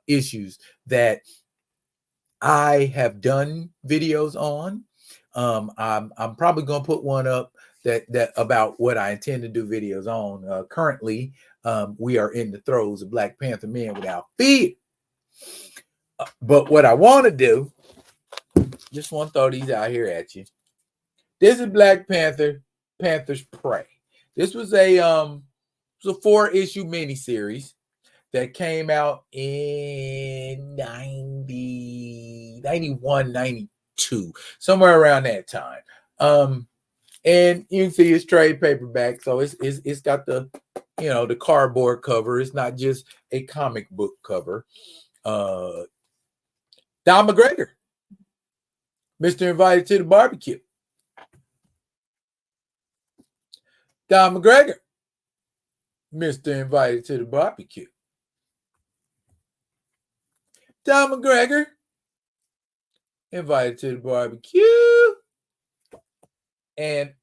issues that I have done videos on. I'm probably gonna put one up that about what I intend to do videos on. Currently, we are in the throes of Black Panther Men Without Fear. But what I want to do, just want to throw these out here at you. This is Black Panther's Prey. This was a 4-issue miniseries that came out in 90, 91, 92, somewhere around that time. And you can see it's trade paperback, so it's got the the cardboard cover. It's not just a comic book cover. Don McGregor, Mr. Invited to the Barbecue. Don McGregor, Mr. Invited to the Barbecue. Don McGregor, Invited to the Barbecue. And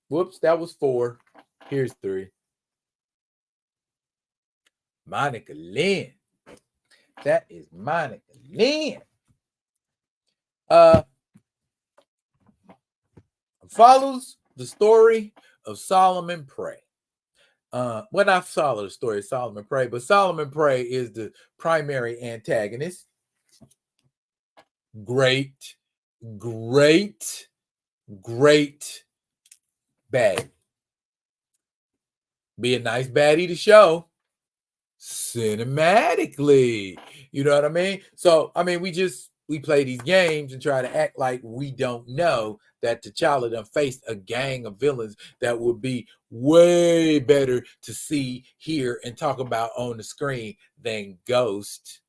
whoops, that was 4. Here's 3. Monica Lynn. That is Monica Lynn. Follows the story of Solomon Prey. Well, not follow the story of Solomon Prey, but Solomon Prey is the primary antagonist. Great baddie. Be a nice baddie to show cinematically. You know what I mean? So, I mean, we play these games and try to act like we don't know that T'Challa done faced a gang of villains that would be way better to see, hear, and talk about on the screen than Ghost,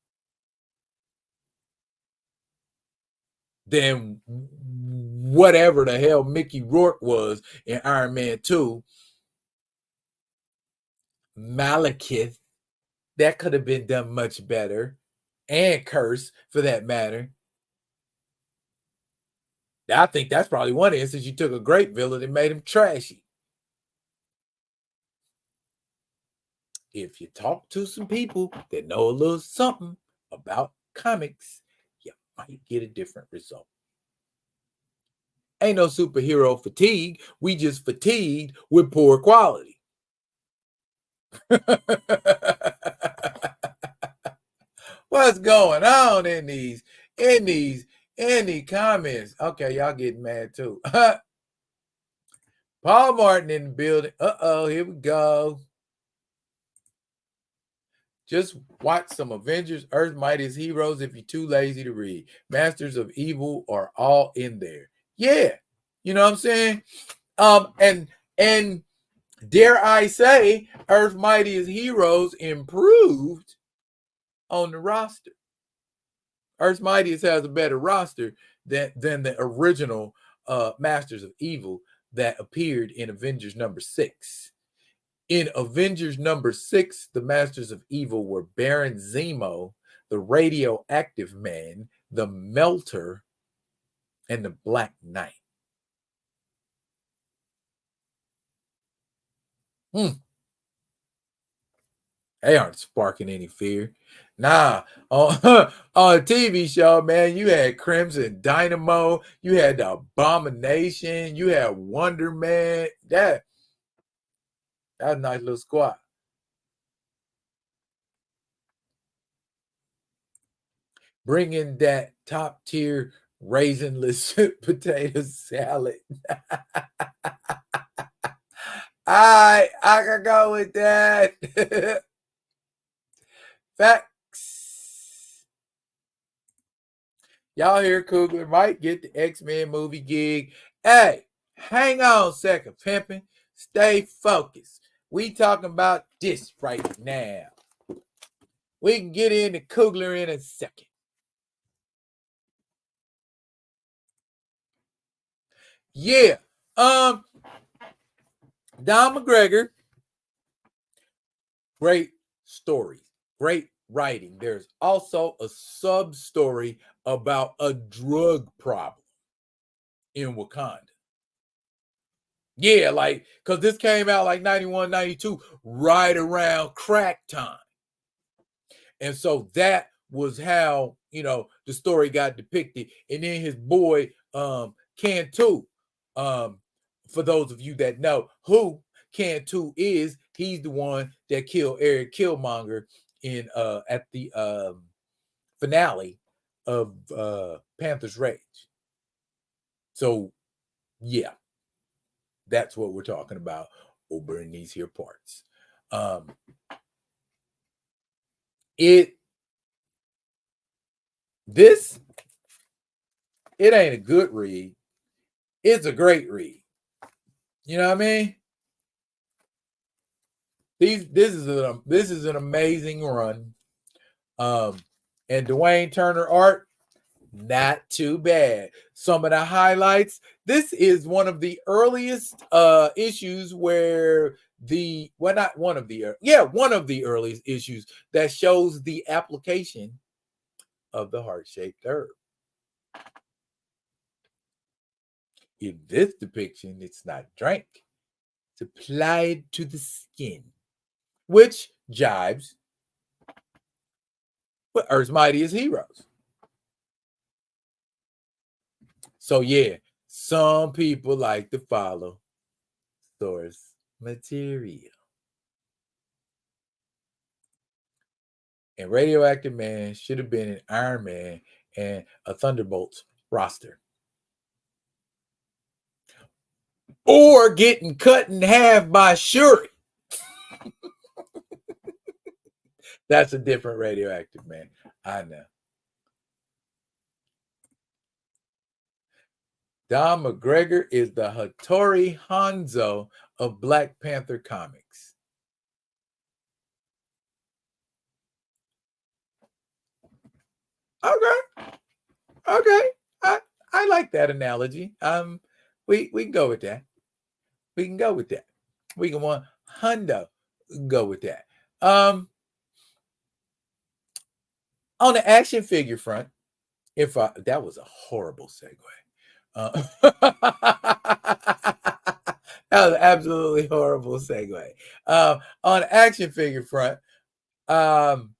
than whatever the hell Mickey Rourke was in Iron Man 2. Malekith, that could have been done much better. And Curse, for that matter. I think that's probably one instance you took a great villain and made him trashy. If you talk to some people that know a little something about comics, you might get a different result. Ain't no superhero fatigue. We just fatigued with poor quality. What's going on in these comments? Okay, y'all getting mad too. Paul Martin in the building. Here we go. Just watch some Avengers, Earth's Mightiest Heroes if you're too lazy to read. Masters of Evil are all in there. Yeah. You know what I'm saying? And dare I say, Earth's Mightiest Heroes improved on the roster. Earth's Mightiest has a better roster than the original Masters of Evil that appeared in Avengers number 6. In Avengers number 6, the Masters of Evil were Baron Zemo, the Radioactive Man, the Melter, and the Black Knight. They aren't sparking any fear. Nah, on a TV show, man, you had Crimson Dynamo, you had the Abomination, you had Wonder Man. That was a nice little squad. Bring in that top tier raisinless potato salad. I can go with that. Facts. Y'all hear Coogler might get the X-Men movie gig. Hey, hang on a second, pimpin'. Stay focused. We talking about this right now. We can get into Coogler in a second. Yeah. Don McGregor. Great story. Great writing. There's also a sub-story about a drug problem in Wakanda. Yeah, like, because this came out like 91, 92, right around crack time. And so that was how, the story got depicted. And then his boy, Cantu, for those of you that know who Cantu is, he's the one that killed Eric Killmonger in at the finale of Panther's Rage. So yeah, that's what we're talking about over in these here parts. It ain't a good read. It's a great read. You know what I mean? This is an amazing run. And Dwayne Turner art, not too bad. Some of the highlights. This is one of the earliest issues where one of the earliest issues that shows the application of the heart-shaped herb. In this depiction, it's not drank. It's applied to the skin, which jibes with Earth's Mightiest Heroes. So yeah, some people like to follow source material. And Radioactive Man should have been an Iron Man and a Thunderbolts roster. Or getting cut in half by Shuri. That's a different Radioactive Man. I know. Don McGregor is the Hattori Hanzo of Black Panther comics. Okay. I like that analogy. We can go with that. We can go with that. We can want Hundo go with that. On the action figure front, that was a horrible segue. That was an absolutely horrible segue. On the action figure front, I'm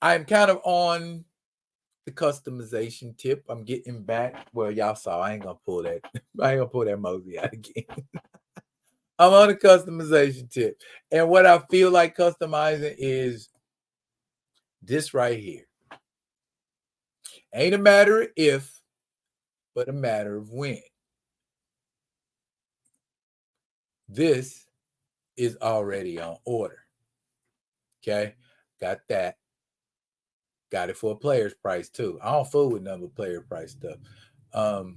kind of on the customization tip. I'm getting back. Well, y'all saw. I ain't gonna pull that. I ain't gonna pull that Mosey out again. I'm on the customization tip, and what I feel like customizing is this right here. Ain't a matter of if, but a matter of when. This is already on order. Okay, got that. Got it for a player's price too. I don't fool with none of player price stuff. And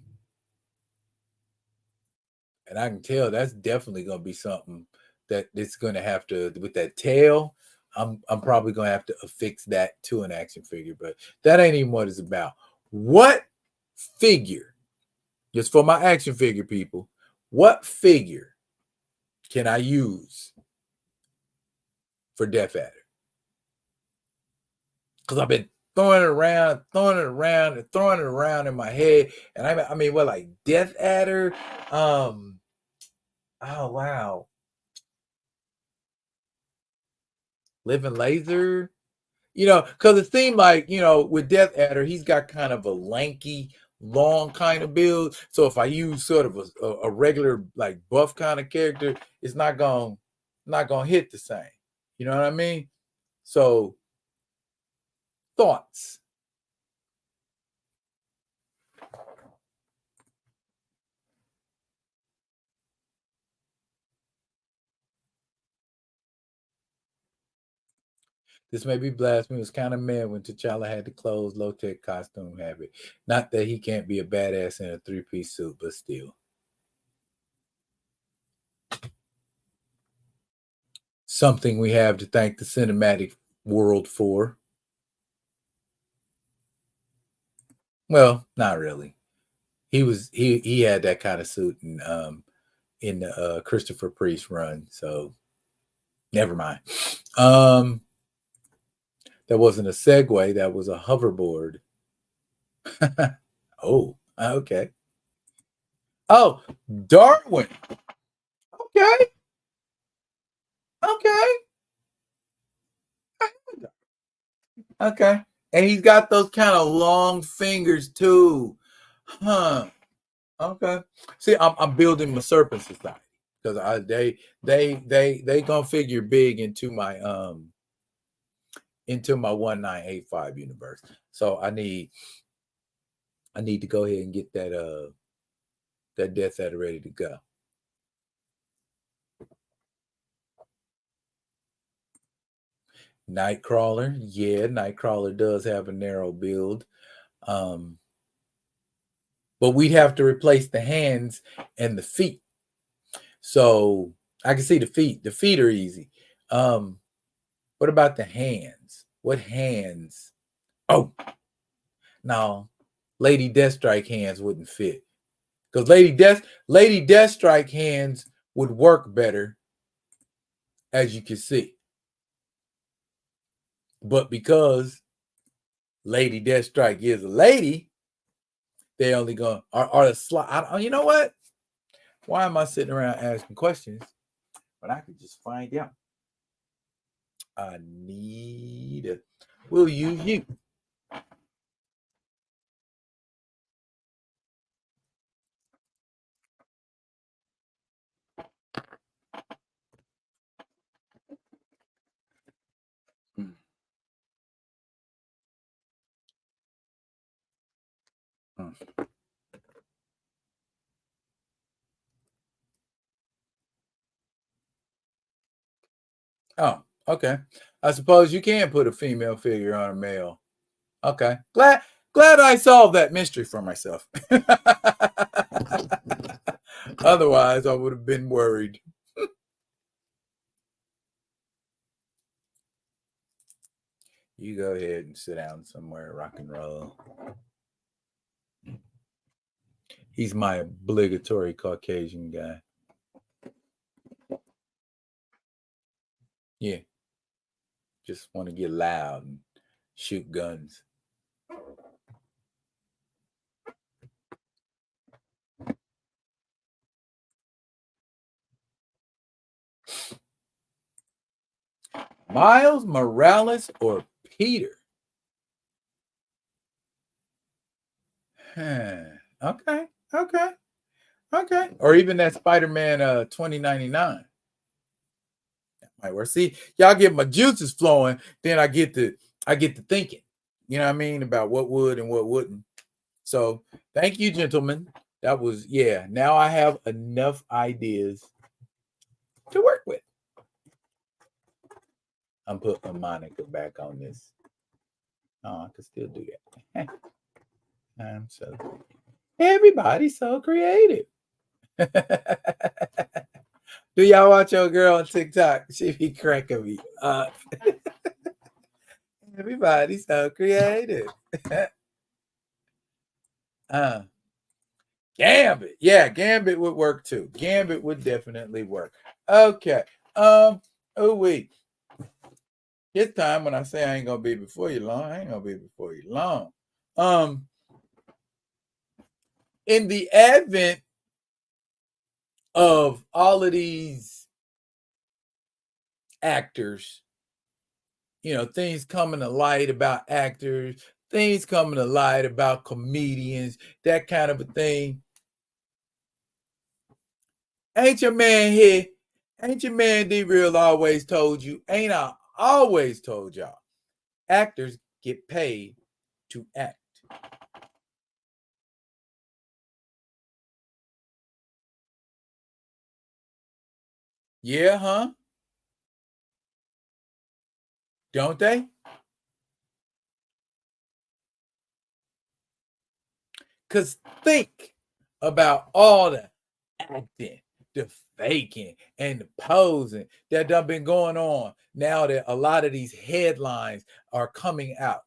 I can tell that's definitely gonna be something that it's gonna have to, with that tail. I'm probably gonna have to affix that to an action figure, but that ain't even what it's about. What figure, just for my action figure people, what figure can I use for Death Adder? Because I've been throwing it around in my head. And I mean, what, like Death Adder? Oh, wow. Living Laser? Because it seemed like, with Death Adder, he's got kind of a lanky, long kind of build. So if I use sort of a regular, like, buff kind of character, it's not gonna hit the same. You know what I mean? So, thoughts? This may be blasphemy. It was kind of mad when T'Challa had the clothes, low-tech costume habit. Not that he can't be a badass in a three-piece suit, but still. Something we have to thank the cinematic world for. Well, not really. He had that kind of suit in the Christopher Priest run, so never mind. That wasn't a segue, that was a hoverboard. Oh, okay. Oh, Darwin. Okay. Okay. And he's got those kind of long fingers too. Huh. Okay. See, I'm building my serpent society because they gonna figure big into my 1985 universe. So I need to go ahead and get that Death Adder ready to go. Nightcrawler, yeah, Nightcrawler does have a narrow build. But we'd have to replace the hands and the feet. So I can see the feet. The feet are easy. What about the hands? What hands? Oh, no. Lady Deathstrike hands wouldn't fit. Because Lady Deathstrike hands would work better, as you can see. But because Lady Deathstrike is a lady, they only going are the slide. You know what? Why am I sitting around asking questions when I could just find out? I need it. We'll use you. Oh, okay. I suppose you can put a female figure on a male. Okay. Glad I solved that mystery for myself. Otherwise, I would have been worried. You go ahead and sit down somewhere, rock and roll. He's my obligatory Caucasian guy. Yeah. Just want to get loud and shoot guns. Miles Morales or Peter? Okay. Or even that Spider-Man 2099. That might work. See, y'all get my juices flowing, then I get to thinking. You know what I mean? About what would and what wouldn't. So thank you, gentlemen. That was now I have enough ideas to work with. I'm putting Monica back on this. Oh, I can still do that. I'm so everybody's so creative. Do y'all watch your girl on TikTok? She be cracking me up. Everybody's so creative. Gambit. Yeah, Gambit would work too. Gambit would definitely work. Okay. Oh wait. This time when I say I ain't gonna be before you long, I ain't gonna be before you long. In the advent of all of these actors, things coming to light about actors, things coming to light about comedians, that kind of a thing. Ain't your man here? Ain't your man D-Real always told you? Ain't I always told y'all? Actors get paid to act. Yeah, huh? Don't they? Because think about all the acting, the faking, and the posing that done been going on now that a lot of these headlines are coming out.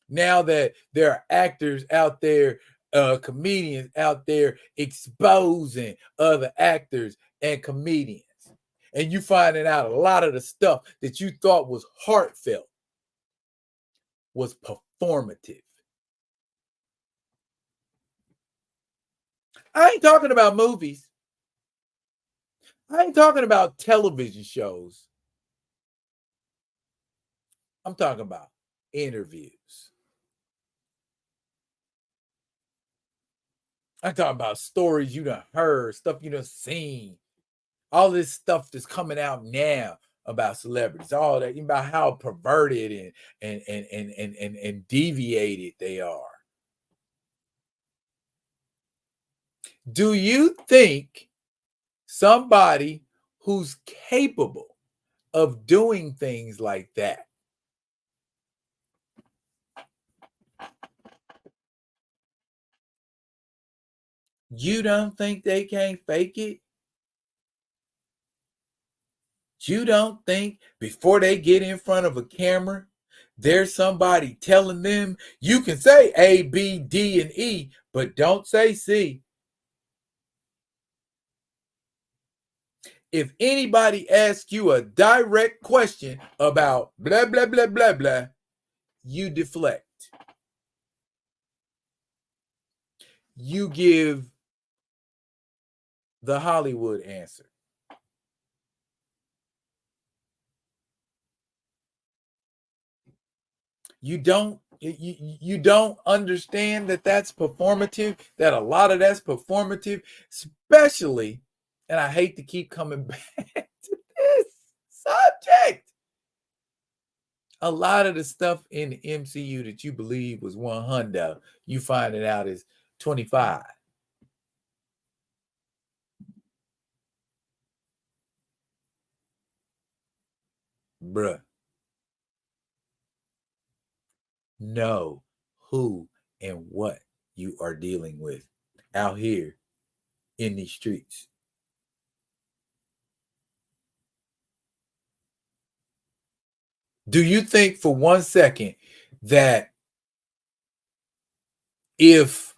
Now that there are actors out there, comedians out there exposing other actors and comedians. And you finding out a lot of the stuff that you thought was heartfelt was performative. I ain't talking about movies. I ain't talking about television shows. I'm talking about interviews. I'm talking about stories you done heard, stuff you done seen, all this stuff that's coming out now about celebrities, all that about how perverted and deviated they are. Do you think somebody who's capable of doing things like that, you don't think they can't fake it? You don't think before they get in front of a camera, there's somebody telling them you can say A, B, D, and E, but don't say C. If anybody asks you a direct question about blah, blah, blah, blah, blah, you deflect. You give the Hollywood answer. You don't understand that that's performative, that a lot of that's performative, especially, and I hate to keep coming back to this subject, a lot of the stuff in the MCU that you believe was 100, you find it out is 25. Bruh. Know who and what you are dealing with out here in these streets. Do you think for 1 second that if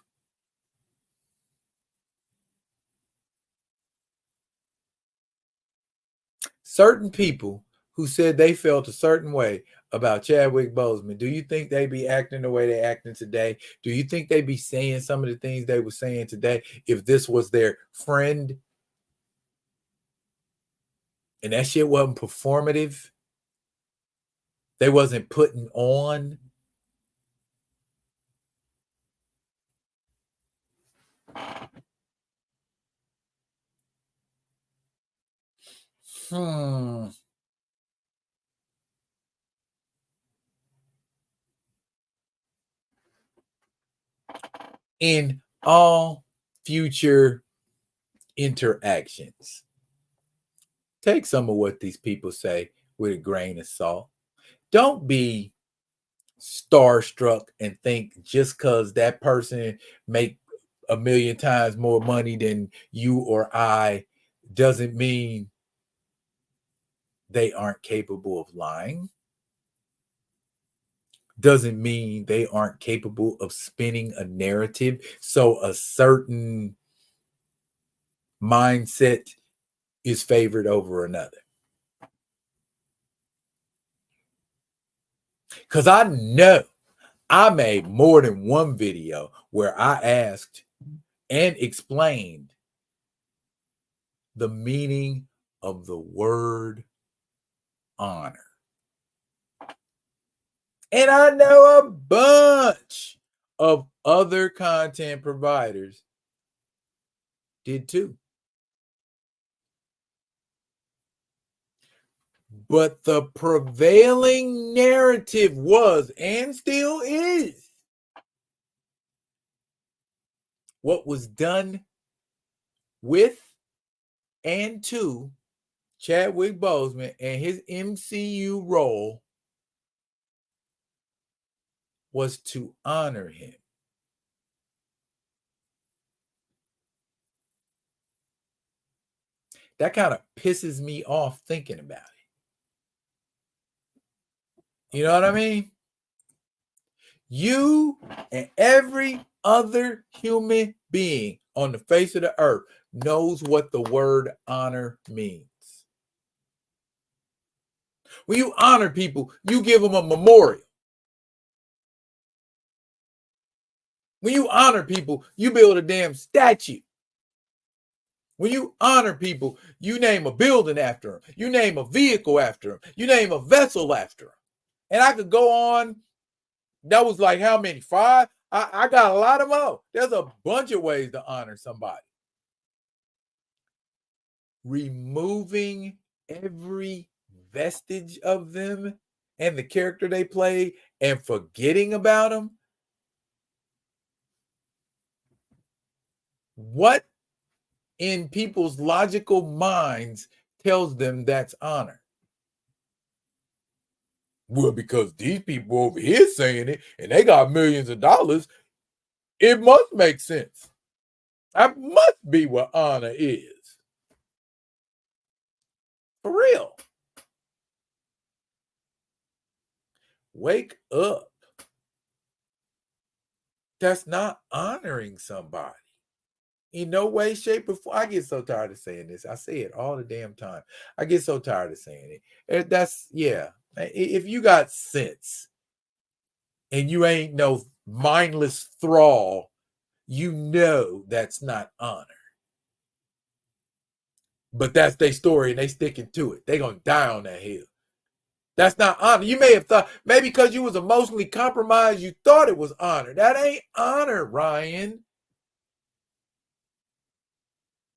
certain people who said they felt a certain way about Chadwick Boseman, do you think they be acting the way they're acting today? Do you think they be saying some of the things they were saying today if this was their friend and that shit wasn't performative? They wasn't putting on? In all future interactions, take some of what these people say with a grain of salt. Don't be starstruck and think just because that person make a million times more money than you or I doesn't mean they aren't capable of lying. Doesn't mean they aren't capable of spinning a narrative so a certain mindset is favored over another. Because I know I made more than one video where I asked and explained the meaning of the word honor. And I know a bunch of other content providers did too. But the prevailing narrative was, and still is, what was done with and to Chadwick Boseman and his MCU role was to honor him. That kind of pisses me off thinking about it. You know what I mean? You and every other human being on the face of the earth knows what the word honor means. When you honor people, you give them a memorial. When you honor people, you build a damn statue. When you honor people, you name a building after them. You name a vehicle after them. You name a vessel after them. And I could go on That was like how many? 5? I got a lot of more. There's a bunch of ways to honor somebody. Removing every vestige of them and the character they play and forgetting about them. What in people's logical minds tells them that's honor? Well, because these people over here saying it and they got millions of dollars, it must make sense. That must be what honor is. For real. Wake up. That's not honoring somebody. In no way, shape, or form. I get so tired of saying this. I say it all the damn time. I get so tired of saying it. That's, yeah. If you got sense and you ain't no mindless thrall, you know that's not honor. But that's their story and they sticking to it. They gonna die on that hill. That's not honor. You may have thought, maybe because you was emotionally compromised, you thought it was honor. That ain't honor, Ryan.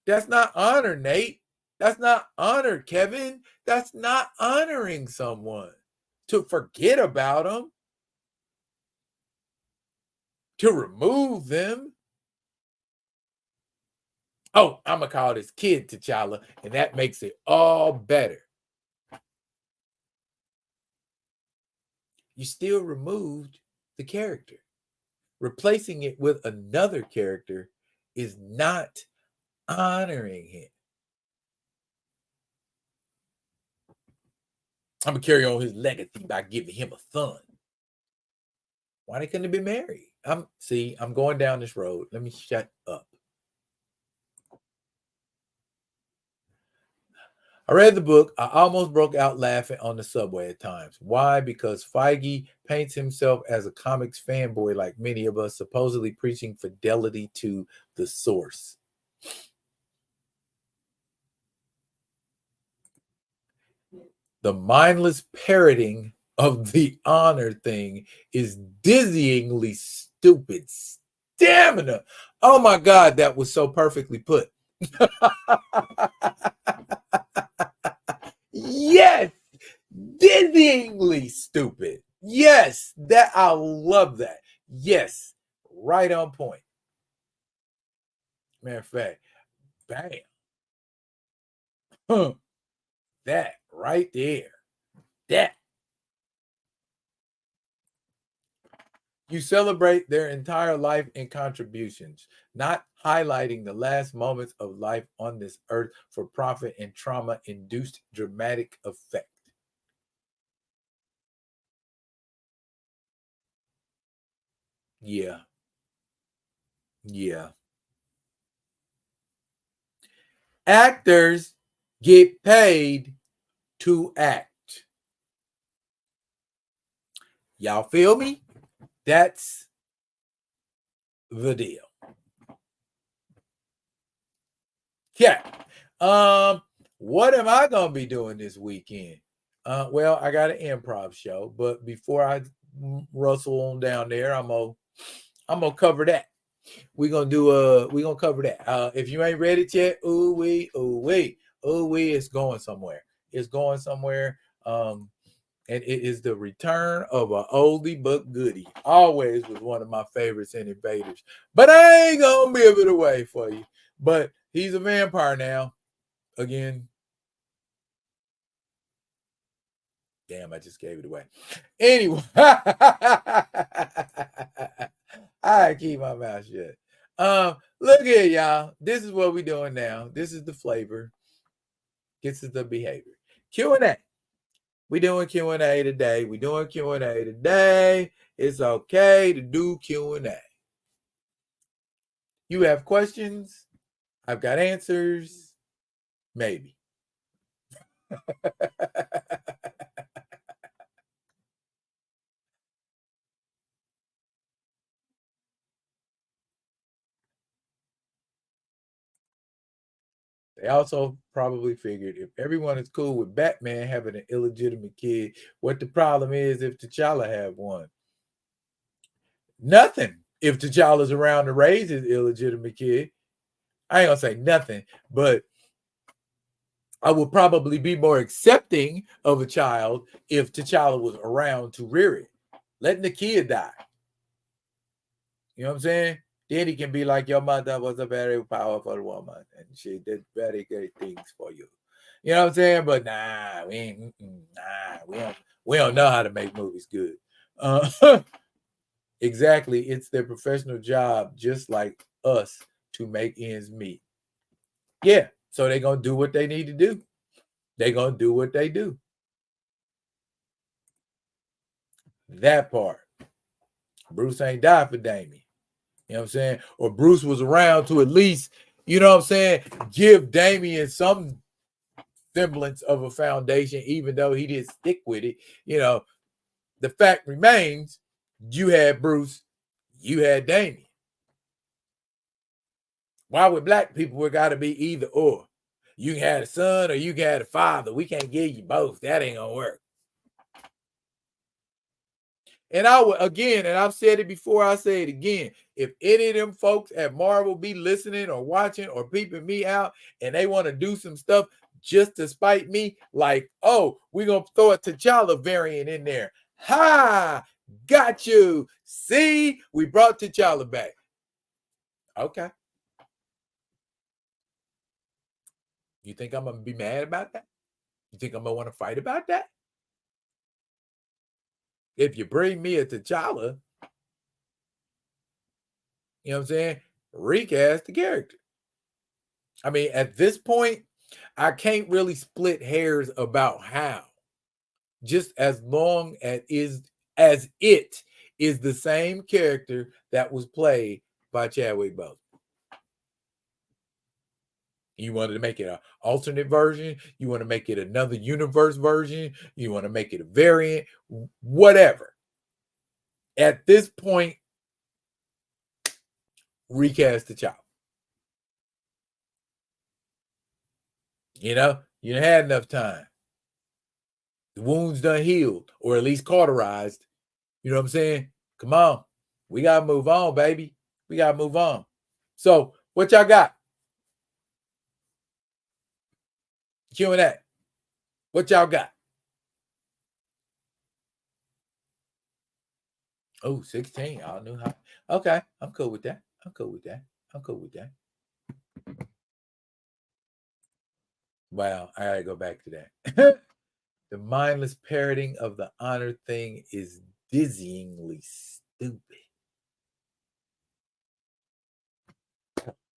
That's not honor, Nate. That's not honor, Kevin. That's not honoring someone. To forget about them, to remove them. Oh, I'm going to call this kid T'Challa, and that makes it all better. You still removed the character. Replacing it with another character is not honoring him. I'm going to carry on his legacy by giving him a son. Why they couldn't have been married? I'm going down this road. Let me shut up. I read the book. I almost broke out laughing on the subway at times. Why? Because Feige paints himself as a comics fanboy like many of us, supposedly preaching fidelity to the source. The mindless parroting of the honor thing is dizzyingly stupid. Stamina. Oh my God, that was so perfectly put. Yes, dizzyingly stupid. Yes, that I love that. Yes, right on point. Matter of fact, bam. Huh. That right there. That. You celebrate their entire life and contributions, not highlighting the last moments of life on this earth for profit and trauma-induced dramatic effect. Yeah. Yeah. Actors get paid to act. Y'all feel me? That's the deal. Yeah. What am I gonna be doing this weekend? Well, I got an improv show, but before I rustle on down there, I'm gonna cover that. We're gonna cover that. If you ain't read it yet, ooh wee, it's going somewhere. It's going somewhere. And it is the return of an oldie but goodie. Always was one of my favorites in Invaders. But I ain't gonna give it away for you. But he's a vampire now. Again. Damn, I just gave it away. Anyway. I keep my mouth shut. Look here, y'all. This is what we're doing now. This is the flavor. This is the behavior. Q&A. We're doing Q&A today. It's okay to do Q&A. You have questions? I've got answers. Maybe. They also probably figured if everyone is cool with Batman having an illegitimate kid, what the problem is if T'Challa had one. Nothing if T'Challa's around to raise his illegitimate kid. I ain't gonna say nothing, but I would probably be more accepting of a child if T'Challa was around to rear it. Letting the kid die. You know what I'm saying? Then he can be like, your mother was a very powerful woman and she did very great things for you. You know what I'm saying? But nah, we don't know how to make movies good. Exactly. It's their professional job, just like us, to make ends meet. Yeah. So they're going to do what they need to do. They're going to do what they do. That part. Bruce ain't died for Damien. You know what I'm saying? Or Bruce was around to at least, you know what I'm saying, give Damien some semblance of a foundation, even though he didn't stick with it. You know, the fact remains, you had Bruce, you had Damien. Why with black people, it got to be either or? You can have a son or you can have a father. We can't give you both. That ain't going to work. And I would, again, and I've said it before, I say it again. If any of them folks at Marvel be listening or watching or peeping me out and they want to do some stuff just to spite me, like, oh, we're going to throw a T'Challa variant in there. Ha! Got you. See, we brought T'Challa back. Okay. You think I'm going to be mad about that? You think I'm going to want to fight about that? If you bring me a T'Challa, you know what I'm saying? Recast the character. I mean, at this point, I can't really split hairs about how. Just as long as it is the same character that was played by Chadwick Boseman. You wanted to make it an alternate version. You want to make it another universe version. You want to make it a variant, whatever. At this point, recast the child. You know, you had enough time. The wounds done healed, or at least cauterized. You know what I'm saying? Come on. We got to move on, baby. We got to move on. So, what y'all got? Q&A. What y'all got? Oh, 16. I knew how. Okay. I'm cool with that. I'm cool with that. I'm cool with that. Wow. I got to go back to that. The mindless parroting of the honor thing is dizzyingly stupid.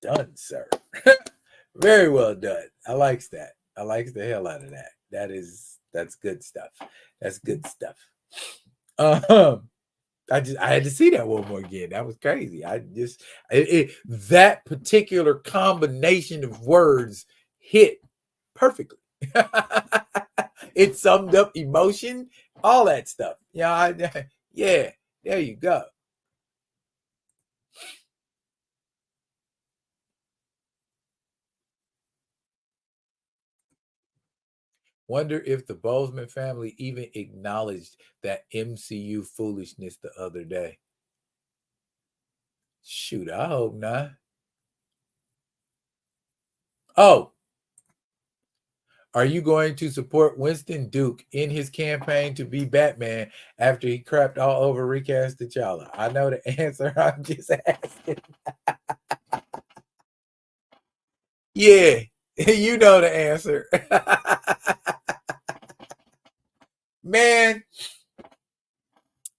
Done, sir. Very well done. I likes that. I likes the hell out of that. That's good stuff. That's good stuff. I had to see that one more again. That was crazy. That particular combination of words hit perfectly. It summed up emotion, all that stuff. Yeah, yeah. There you go. Wonder if the Boseman family even acknowledged that MCU foolishness the other day. Shoot, I hope not. Oh, are you going to support Winston Duke in his campaign to be Batman after he crapped all over recast T'Challa? I know the answer. I'm just asking. Yeah, you know the answer. Man,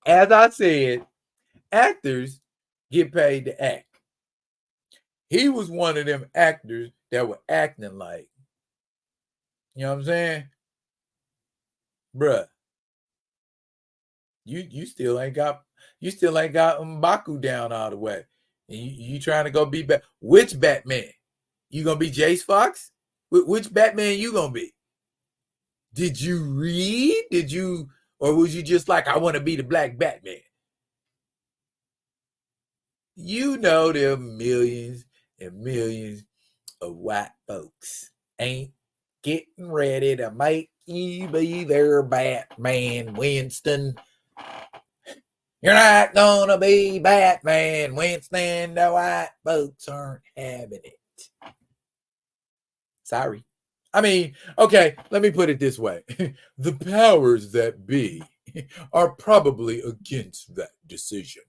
as I said, actors get paid to act. He was one of them actors that were acting like, you know what I'm saying? Bruh, you still ain't got M'Baku down all the way. And you trying to go be which Batman? You gonna be Jace Fox? Which Batman you gonna be? Did you read? Or was you just like, I want to be the Black Batman? You know there are millions and millions of white folks ain't getting ready to make you be their Batman, Winston. You're not gonna be Batman, Winston. The white folks aren't having it. Sorry. I mean, okay, let me put it this way. The powers that be are probably against that decision.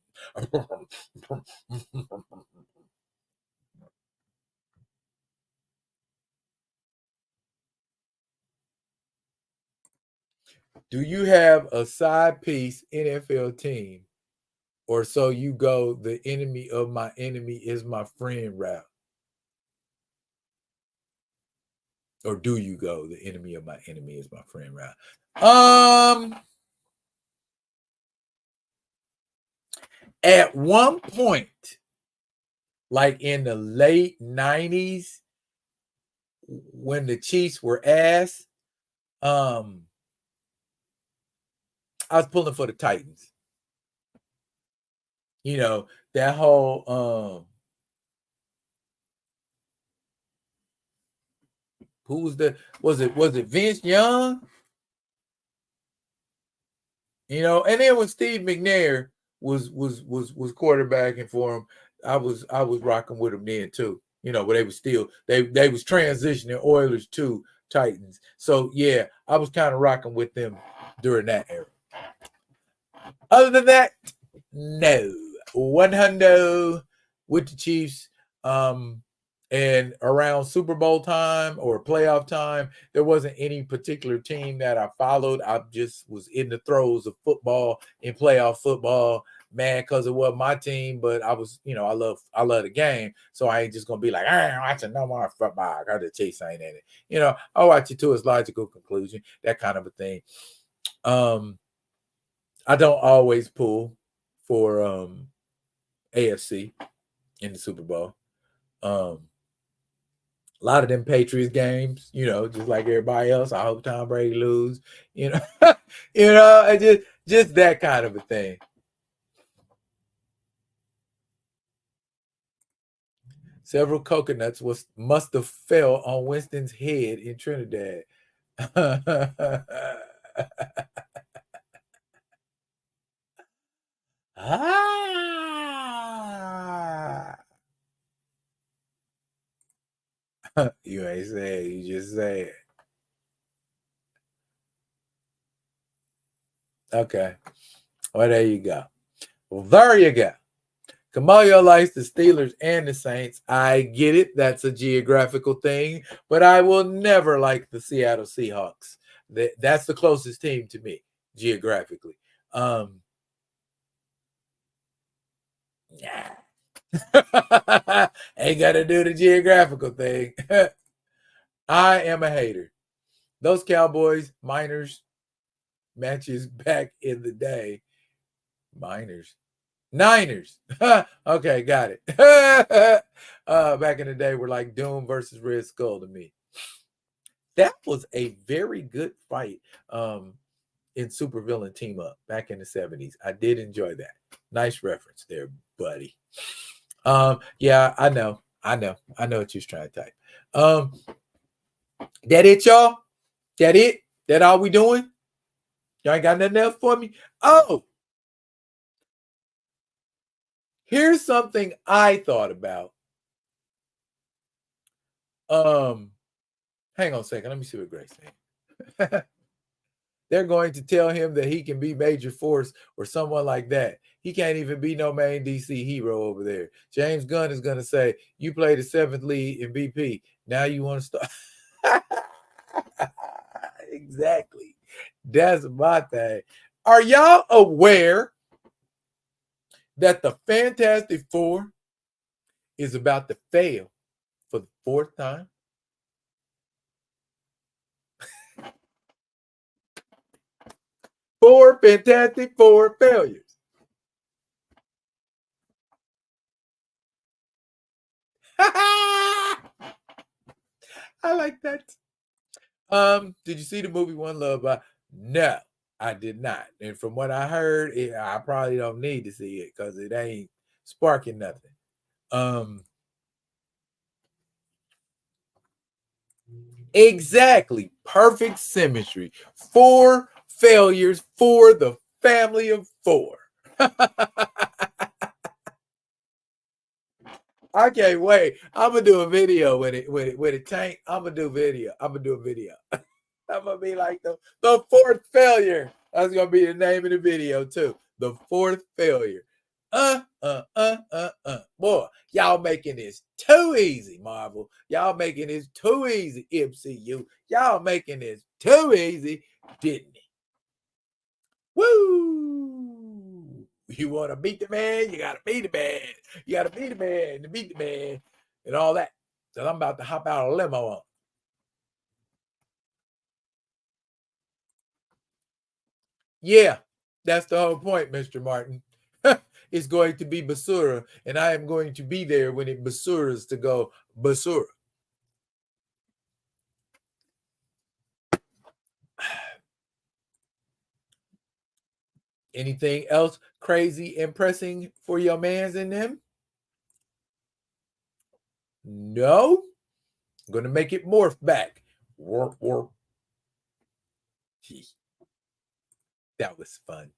Do you have a side piece NFL team, or so you go the enemy of my enemy is my friend route? Or do you go the enemy of my enemy is my friend route? At one point, like in the late 90s, when the Chiefs were ass, I was pulling for the Titans. You know, that whole who was it Vince Young? You know, and then when Steve McNair was quarterbacking for him, I was rocking with him then too. You know, but they was still they was transitioning Oilers to Titans. So yeah, I was kind of rocking with them during that era. Other than that, no. 100 with the Chiefs. And around Super Bowl time or playoff time, there wasn't any particular team that I followed. I just was in the throes of football and playoff football, man, because it wasn't my team, but I was, you know, I love the game. So I ain't just gonna be like, I ain't watching no more football. I got the Chiefs ain't in it. You know, I'll watch it to its logical conclusion, that kind of a thing. I don't always pull for AFC in the Super Bowl. A lot of them Patriots games, you know, just like everybody else. I hope Tom Brady lose, you know, you know, and just that kind of a thing. Several coconuts must have fell on Winston's head in Trinidad. Ah. You ain't say it, you just say it. Okay. Well, there you go. Well, there you go. Kamalio likes the Steelers and the Saints. I get it. That's a geographical thing, but I will never like the Seattle Seahawks. That's the closest team to me geographically. Yeah. Ain't got to do the geographical thing. I am a hater. Those Cowboys, Miners matches back in the day. Niners. Okay, got it. Back in the day, were like Doom versus Red Skull to me. That was a very good fight in Supervillain Team Up back in the 70s. I did enjoy that. Nice reference there, buddy. Yeah, I know what you're trying to type. That it, y'all? That it? That all we doing? Y'all ain't got nothing else for me? Oh, here's something I thought about. Hang on a second. Let me see what Grace saying. They're going to tell him that he can be Major Force or someone like that. He can't even be no main DC hero over there. James Gunn is going to say, you played the 7th lead in BP. Now you want to start. Exactly. That's my thing. Are y'all aware that the Fantastic Four is about to fail for the 4th time? 4 Fantastic Four failures. I like that. Did you see the movie One Love? No, I did not. And from what I heard, I probably don't need to see it because it ain't sparking nothing. Exactly. Perfect symmetry. 4 failures for the family of 4. I can't wait. I'm gonna do a video with it tank. I'm gonna do video. I'm gonna do a video. I'm gonna be like the fourth failure. That's gonna be the name of the video too. The fourth failure. Boy, y'all making this too easy, Marvel. Y'all making this too easy, MCU. Y'all making this too easy, didn't it? Woo! You want to beat the man? You got to beat the man. You got to beat the man to beat the man and all that. So I'm about to hop out of a limo on. Yeah, that's the whole point, Mr. Martin. It's going to be Basura, and I am going to be there when it Basuras to go Basura. Anything else crazy and pressing for your mans in them? No. I'm going to make it morph back. Warp, warp. That was fun.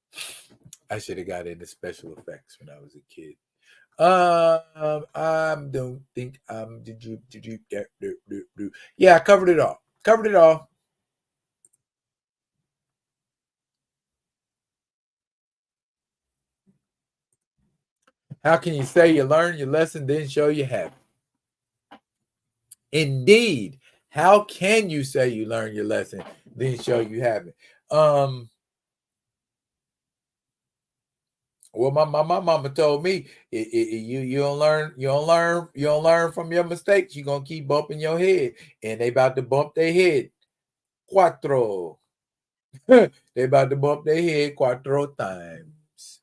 I should have got into special effects when I was a kid. I don't think yeah, I covered it all. Covered it all. How can you say you learned your lesson, then show you haven't? Indeed. How can you say you learned your lesson, then show you haven't? Well, my mama told me you don't learn from your mistakes. You're gonna keep bumping your head, and they about to bump their head. Cuatro. They about to bump their head cuatro times.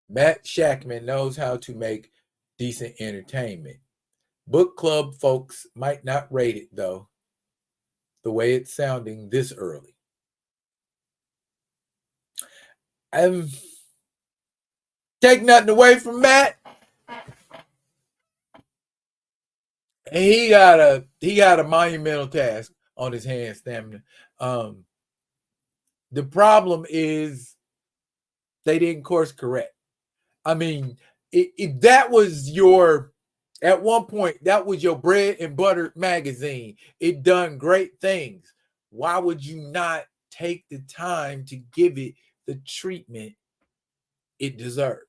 Matt Shackman knows how to make decent entertainment. Book club folks might not rate it, though, the way it's sounding this early. Take nothing away from Matt. And he got a monumental task on his hands, Stamina. The problem is they didn't course correct. I mean, if that was at one point, that was your bread and butter magazine. It done great things. Why would you not take the time to give it the treatment it deserves?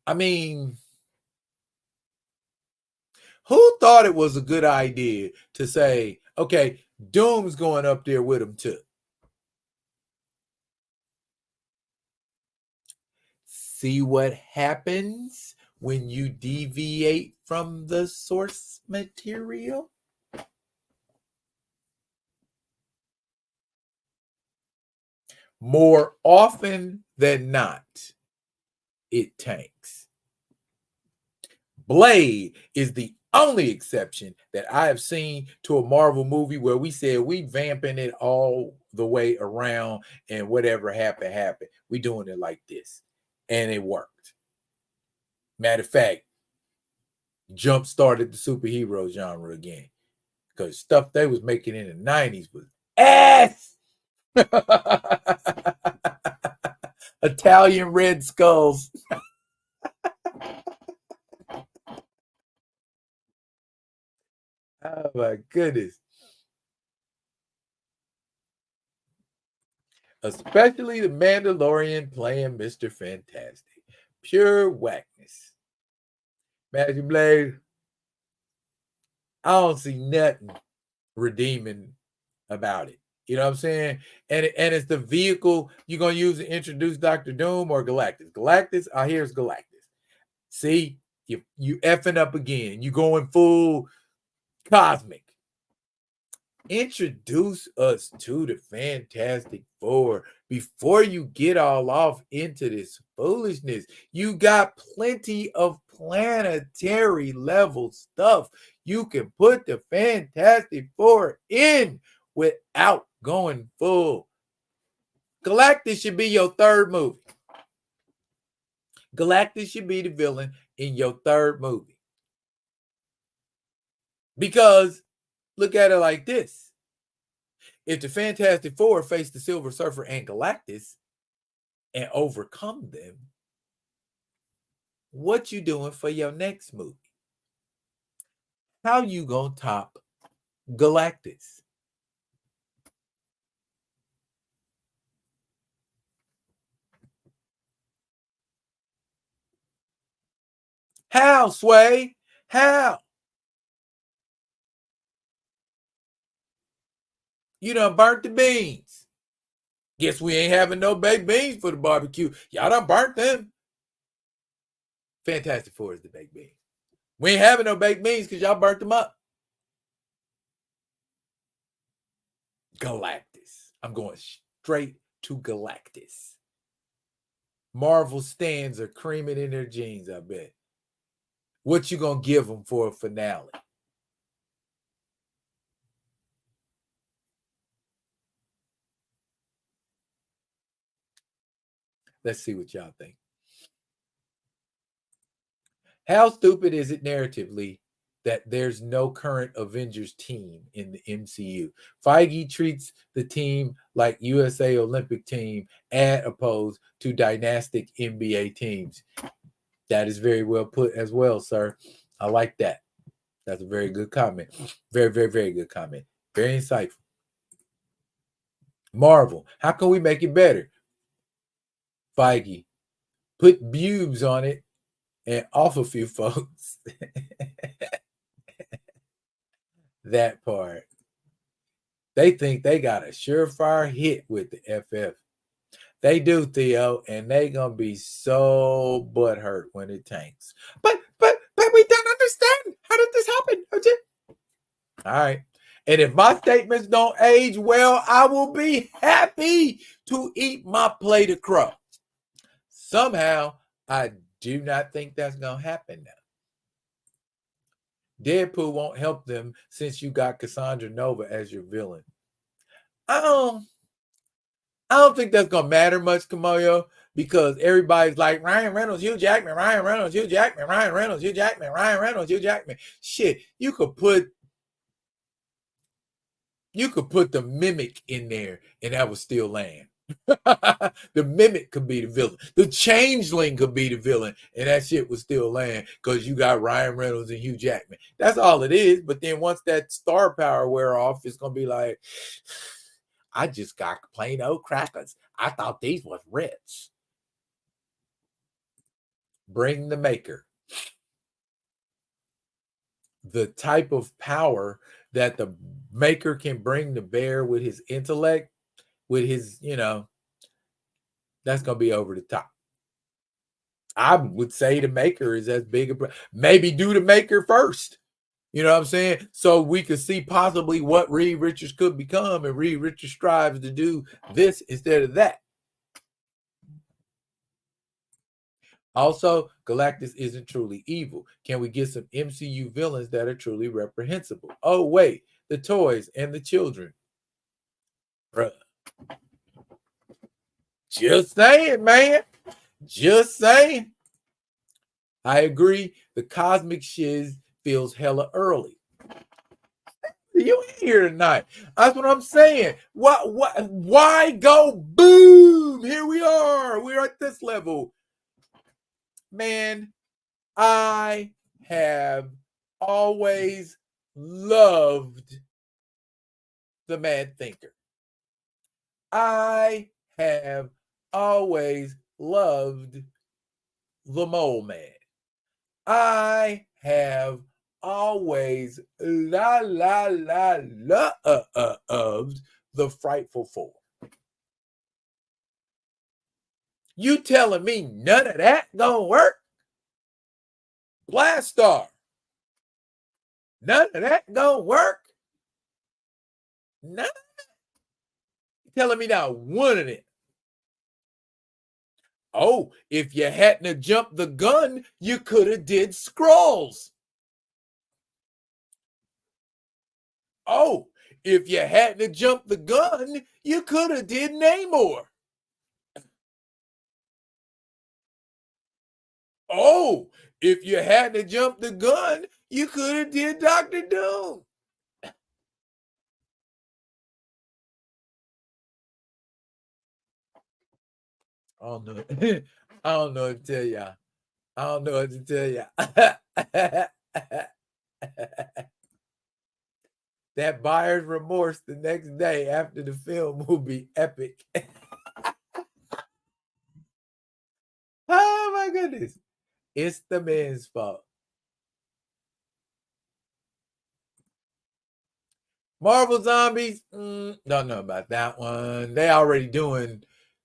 I mean, who thought it was a good idea to say, okay, Doom's going up there with him too? See what happens when you deviate from the source material? More often than not, it tanks. Blade is the only exception that I have seen to a Marvel movie where we said we vamping it all the way around and whatever happened. We doing it like this. And it worked. Matter of fact, jump started the superhero genre again. Because stuff they was making in the 90s was ass. Italian Red Skulls. Oh my goodness. Especially the Mandalorian playing Mr. Fantastic. Pure whackness. Magic Blade, I don't see nothing redeeming about it. You know what I'm saying? And it's the vehicle you're going to use to introduce Dr. Doom or Galactus. Galactus, here's Galactus. See, you effing up again. You going full cosmic. Introduce us to the Fantastic Four before you get all off into this foolishness. You got plenty of planetary level stuff you can put the Fantastic Four in without going full. Galactus should be your third movie. Galactus should be the villain in your third movie. Because look at it like this. If the Fantastic Four face the Silver Surfer and Galactus and overcome them, what you doing for your next movie? How you gonna top Galactus? How, Sway? How? You done burnt the beans. Guess we ain't having no baked beans for the barbecue. Y'all done burnt them. Fantastic Four is the baked beans. We ain't having no baked beans because y'all burnt them up. Galactus. I'm going straight to Galactus. Marvel stands are creaming in their jeans, I bet. What you gonna give them for a finale? Let's see what y'all think. How stupid is it narratively that there's no current Avengers team in the MCU? Feige treats the team like USA Olympic team as opposed to dynastic NBA teams. That is very well put as well, sir. I like that. That's a very good comment. Very, very, very good comment. Very insightful. Marvel, how can we make it better? Feige, put bubes on it and off a few folks. That part. They think they got a surefire hit with the FF. They do, Theo, and they gonna be so butthurt when it tanks. But we don't understand. How did this happen? All right. And if my statements don't age well, I will be happy to eat my plate of crow. Somehow, I do not think that's gonna happen now. Deadpool won't help them since you got Cassandra Nova as your villain. I don't think that's gonna matter much, Kamoyo, because everybody's like Ryan Reynolds, Hugh Jackman, Ryan Reynolds, Hugh Jackman, Ryan Reynolds, Hugh Jackman, Ryan Reynolds, Hugh Jackman. Shit, you could put the Mimic in there and that would still land. The Mimic could be the villain. The Changeling could be the villain, and that shit would still land because you got Ryan Reynolds and Hugh Jackman. That's all it is. But then once that star power wear off, it's gonna be like, I just got plain old crackers. I thought these was Ritz. Bring the Maker. The type of power that the Maker can bring to bear with his intellect, with his, that's going to be over the top. I would say the Maker is as big a, maybe do the Maker first. You know what I'm saying? So we could see possibly what Reed Richards could become, and Reed Richards strives to do this instead of that. Also, Galactus isn't truly evil. Can we get some MCU villains that are truly reprehensible? Oh, wait, the toys and the children. Bruh. Just saying, man. Just saying. I agree. The cosmic shiz feels hella early. You ain't here tonight. That's what I'm saying. Why go boom? Here we are. We're at this level. Man, I have always loved the Mad Thinker. I have always loved the Mole Man. I have always loved the Frightful Four. You telling me none of that gonna work? Blastar. None of that gonna work? None of that? You telling me not one of it? Oh, if you hadn't jumped the gun, you could have did Skrulls. Oh, if you hadn't jumped the gun, you could have did Namor. Oh, If you hadn't jumped the gun, you could have did Dr. Doom. I don't know. I don't know what to tell y'all. I don't know what to tell y'all. That buyer's remorse the next day after the film will be epic. Oh my goodness. It's the man's fault. Marvel Zombies, don't know about that one. They already doing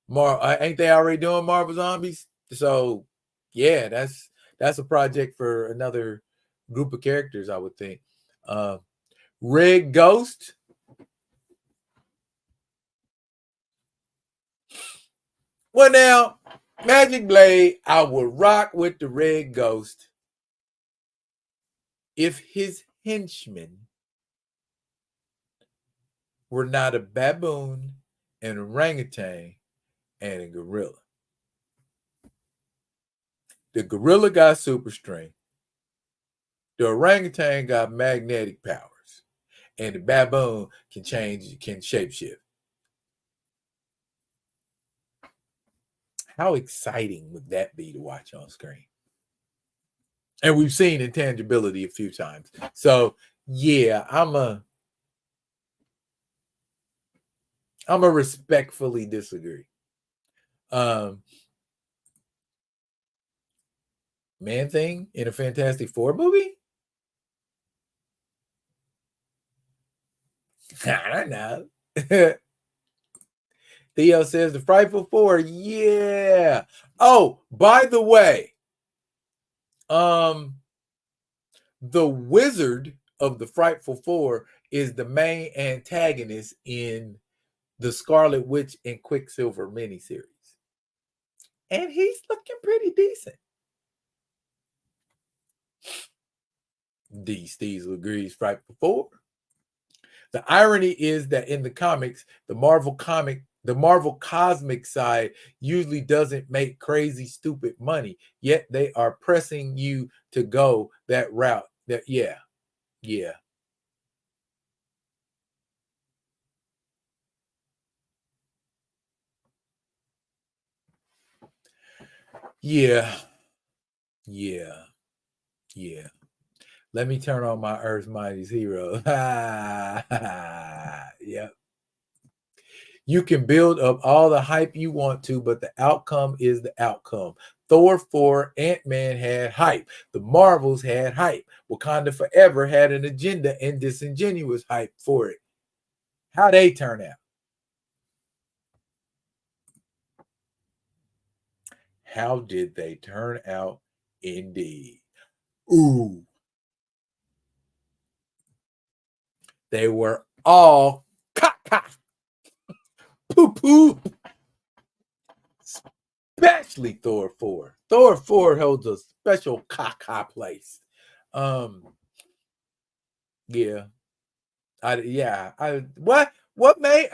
ain't they already doing Marvel Zombies? So yeah, that's a project for another group of characters, I would think. Red Ghost. Well, now, Magic Blade, I would rock with the Red Ghost if his henchmen were not a baboon, an orangutan, and a gorilla. The gorilla got super strength. The orangutan got magnetic powers. And the baboon can shapeshift. How exciting would that be to watch on screen? And we've seen intangibility a few times. So yeah, I'm a respectfully disagree. Man Thing in a Fantastic Four movie? I don't know. Theo says the Frightful Four. Yeah. Oh, by the way, the Wizard of the Frightful Four is the main antagonist in the Scarlet Witch and Quicksilver miniseries. And he's looking pretty decent. D. Steezel agrees, Frightful Four. The irony is that in the comics, the Marvel cosmic side usually doesn't make crazy, stupid money, yet they are pressing you to go that route. Yeah. Yeah. Yeah. Let me turn on my Earth's Mightiest Hero. Yep. You can build up all the hype you want to, but the outcome is the outcome. Thor 4, Ant-Man had hype. The Marvels had hype. Wakanda Forever had an agenda and disingenuous hype for it. How they turn out? How did they turn out indeed? Ooh. They were all caca, poo poo. Especially Thor 4. Thor 4 holds a special caca place. Yeah. What made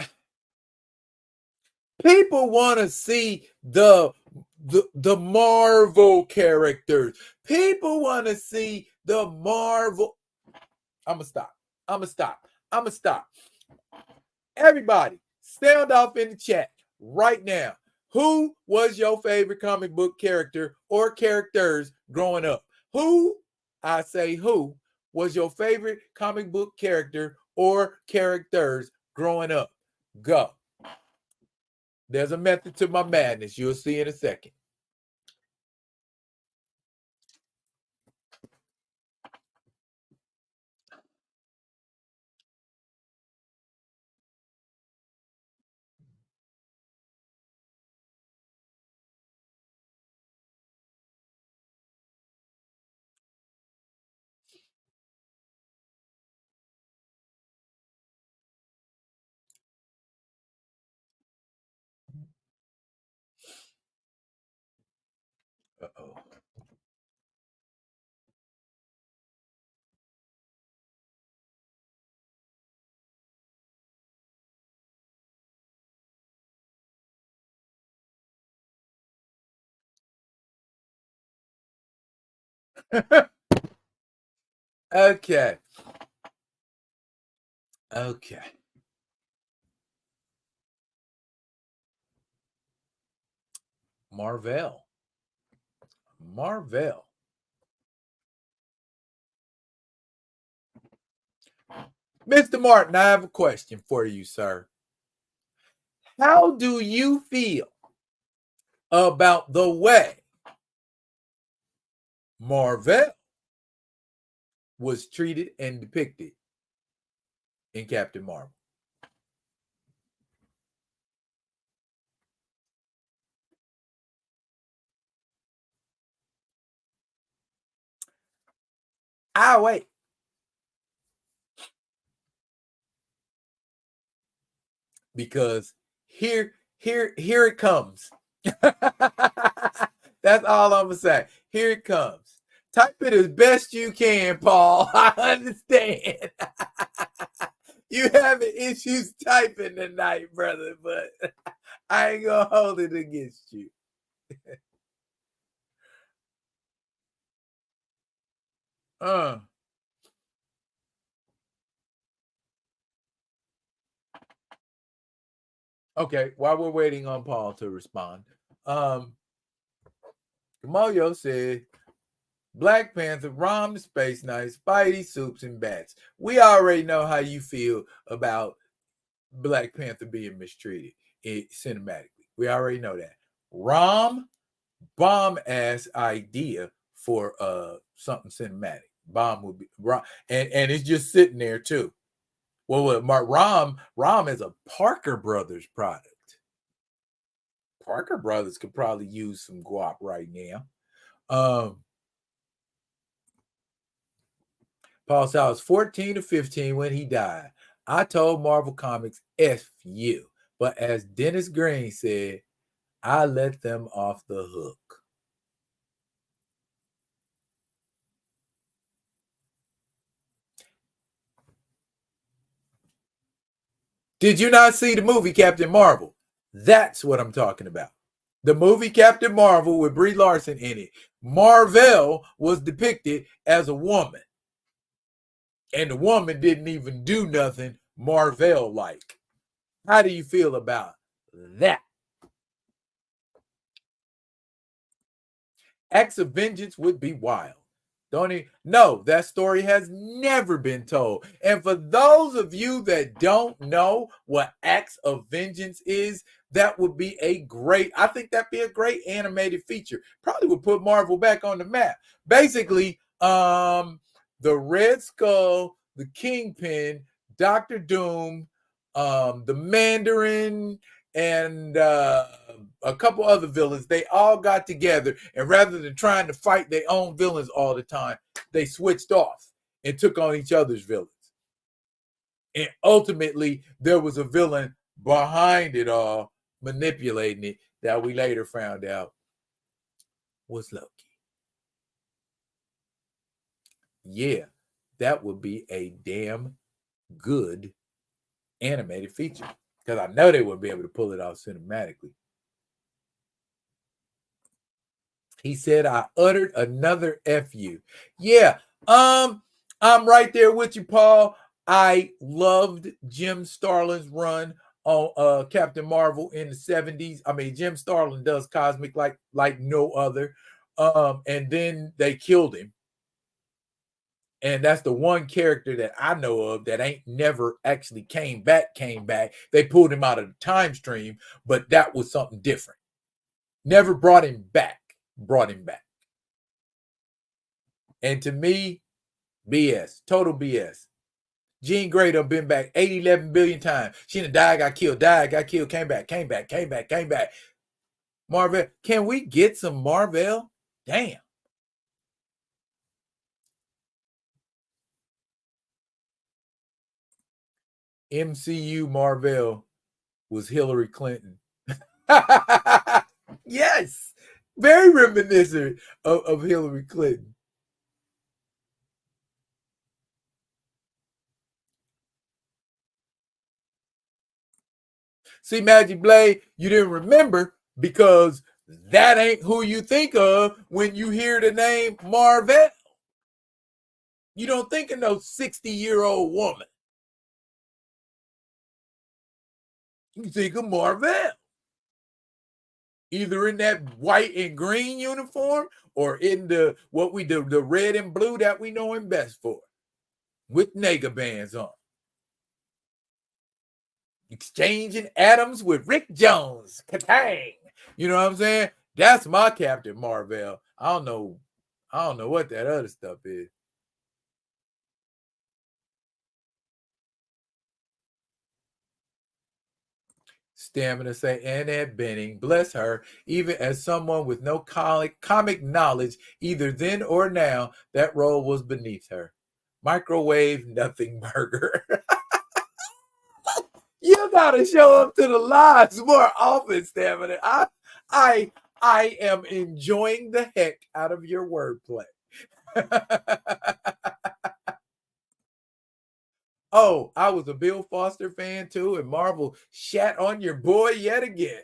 people want to see the Marvel characters. People want to see the Marvel. I'm gonna stop. Everybody, stand off in the chat right now. Who was your favorite comic book character or characters growing up? Who, I say who, was your favorite comic book character or characters growing up? Go. There's a method to my madness. You'll see in a second. Uh-oh. Okay. Okay. Marvel. Marvel. Mr. Martin, I have a question for you, sir. How do you feel about the way Marvel was treated and depicted in Captain Marvel? I'll wait. Because here it comes. That's all I'm gonna say. Here it comes. Type it as best you can, Paul. I understand. You having issues typing tonight, brother, but I ain't gonna hold it against you. uh okay, while we're waiting on Paul to respond, Moyo said Black Panther, Rom the Space Knight, Spidey, Soups, and Bats. We already know how you feel about Black Panther being mistreated cinematically. We already know that. Rom, bomb ass idea for something cinematic. Bomb would be and it's just sitting there too. Well, Rom is a Parker Brothers product. Parker Brothers could probably use some guap right now. Paul said I was 14 or 15 when he died. I told Marvel Comics, F you. But as Dennis Green said, I let them off the hook. Did you not see the movie Captain Marvel? That's what I'm talking about. The movie Captain Marvel with Brie Larson in it. Marvel was depicted as a woman. And the woman didn't even do nothing Marvel like. How do you feel about that? Acts of Vengeance would be wild. Don't he? No, that story has never been told. And for those of you that don't know what Acts of Vengeance is, that would be I think that'd be a great animated feature. Probably would put Marvel back on the map. Basically, the Red Skull, the Kingpin, Doctor Doom, the Mandarin, and a couple other villains, they all got together, and rather than trying to fight their own villains all the time, they switched off and took on each other's villains. And ultimately, there was a villain behind it all, manipulating it, that we later found out was Loki. Yeah, that would be a damn good animated feature, because I know they wouldn't be able to pull it off cinematically. He said I uttered another FU. Yeah, I'm right there with you, Paul. I loved Jim Starlin's run on Captain Marvel in the 70s. I mean, Jim Starlin does cosmic like no other. And then they killed him. And that's the one character that I know of that ain't never actually came back. They pulled him out of the time stream, but that was something different. Never brought him back. And to me, BS. Total BS. Jean Grey done been back 11 billion times. She done died, got killed, came back. Marvel. Can we get some Marvel? Damn. MCU Marvel was Hillary Clinton. Yes. Very reminiscent of Hillary Clinton. See, Magic Blade, you didn't remember because that ain't who you think of when you hear the name Marvel. You don't think of no 60-year-old woman. You think of Marvel. Either in that white and green uniform or in the red and blue that we know him best for, with nigga bands on. Exchanging atoms with Rick Jones. Katang. You know what I'm saying? That's my Captain Marvel. I don't know what that other stuff is. Stamina say Annette Bening, bless her, even as someone with no comic knowledge, either then or now, that role was beneath her. Microwave nothing burger. You gotta show up to the lives more often, Stamina. I am enjoying the heck out of your wordplay. Oh, I was a Bill Foster fan too, and Marvel shat on your boy yet again.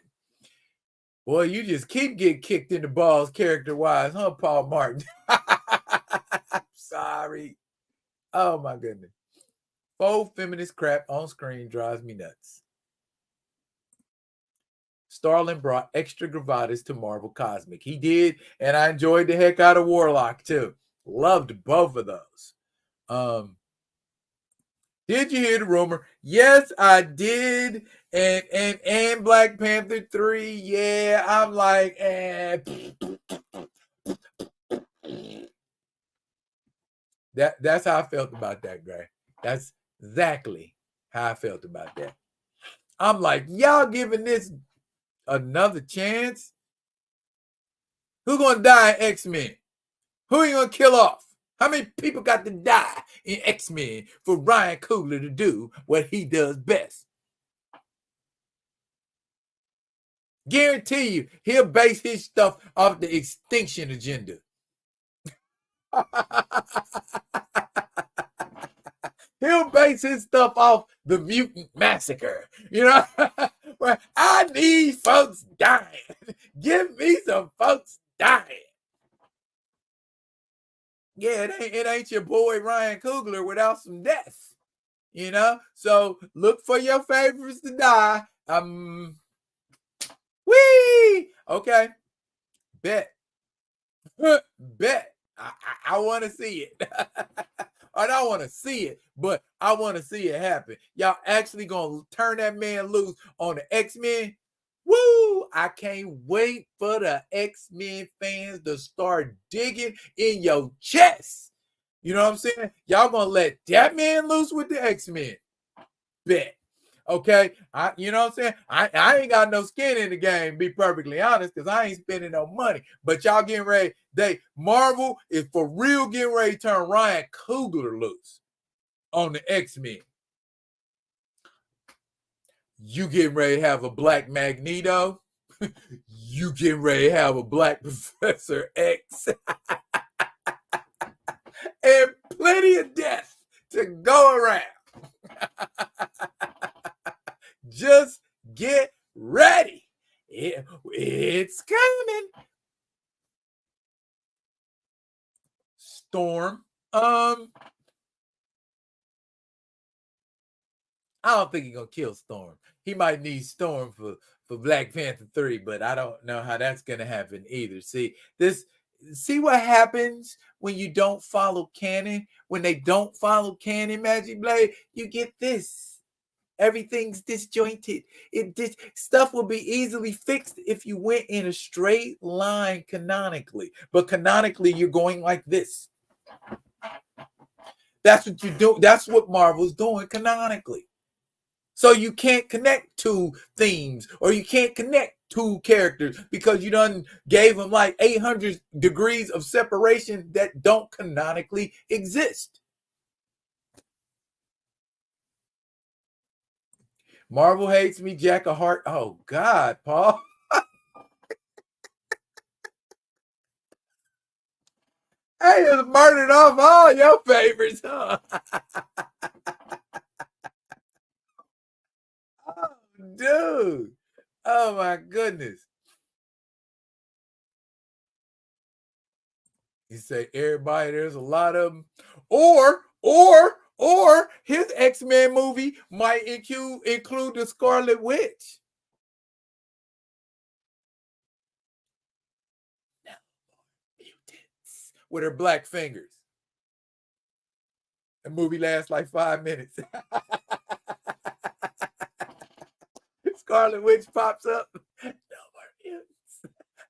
Boy, you just keep getting kicked in the balls character-wise, huh, Paul Martin? Sorry. Oh, my goodness. Faux feminist crap on screen drives me nuts. Starlin brought extra gravitas to Marvel Cosmic. He did, and I enjoyed the heck out of Warlock, too. Loved both of those. Did you hear the rumor? Yes, I did. And Black Panther 3, yeah, I'm like, That's how I felt about that, Gray. That's exactly how I felt about that. I'm like, y'all giving this another chance? Who gonna die in X-Men? Who you gonna kill off? How many people got to die in X-Men for Ryan Coogler to do what he does best? Guarantee you, he'll base his stuff off the extinction agenda. He'll base his stuff off the mutant massacre. You know, well, I need folks dying. Give me some folks dying. Yeah, it ain't your boy Ryan Coogler without some death. You know, so look for your favorites to die. Wee. Okay, bet, bet. I want to see it. I don't want to see it, but I want to see it happen. Y'all actually gonna turn that man loose on the X-Men? Woo! I can't wait for the X-Men fans to start digging in your chest. You know what I'm saying? Y'all gonna let that man loose with the X-Men? Bet. Okay, you know what I'm saying? I ain't got no skin in the game, be perfectly honest, because I ain't spending no money. But y'all getting ready. Marvel is for real getting ready to turn Ryan Coogler loose on the X-Men. You getting ready to have a black Magneto. You getting ready to have a black Professor X. And plenty of death to go around. Just get ready. It's coming. Storm. I don't think he's gonna kill Storm. He might need Storm for Black Panther 3, but I don't know how that's gonna happen either. See what happens when you don't follow canon. When they don't follow canon, Magic Blade, you get this. Everything's disjointed. Stuff will be easily fixed if you went in a straight line canonically. But canonically, you're going like this. That's what you do. That's what Marvel's doing canonically. So you can't connect two themes, or you can't connect two characters because you done gave them like 800 degrees of separation that don't canonically exist. Marvel hates me, Jack of Heart. Oh God, Paul. I just murdered off all your favorites, huh? Oh, dude. Oh my goodness. He say, everybody, there's a lot of them. Or his X-Men movie might include the Scarlet Witch. No mutants with her black fingers. The movie lasts like 5 minutes. Scarlet Witch pops up. No more mutants.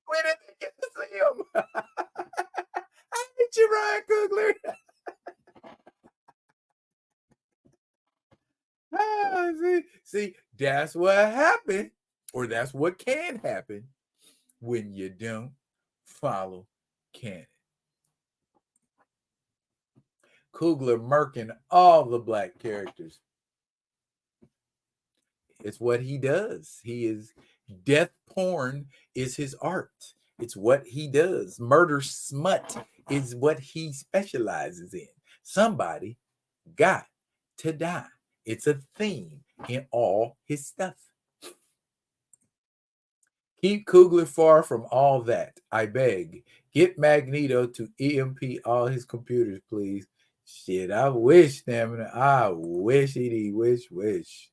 We didn't get to see him. I hate you, Ryan Coogler. See, that's what happened, or that's what can happen when you don't follow canon. Coogler murking all the black characters. It's what he does. Death porn is his art. It's what he does. Murder smut is what he specializes in. Somebody got to die. It's a theme in all his stuff. Keep Coogler far from all that, I beg. Get Magneto to EMP all his computers, please. Shit, I wish, damn it. I wish he wish.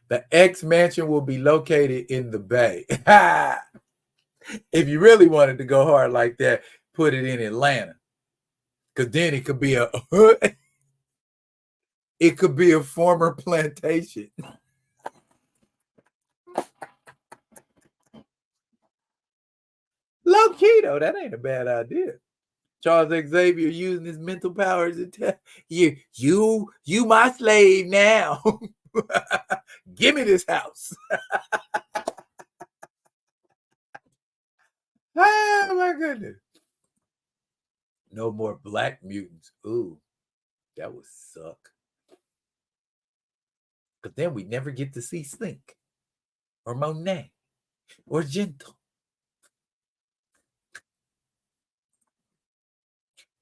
The X Mansion will be located in the Bay. If you really wanted to go hard like that, put it in Atlanta. Because then it could be a former plantation. Low key though, that ain't a bad idea. Charles Xavier using his mental powers to tell you my slave now. Give me this house. Oh my goodness. No more black mutants. Ooh, that would suck. But then we never get to see Slink or Monet or Gentle.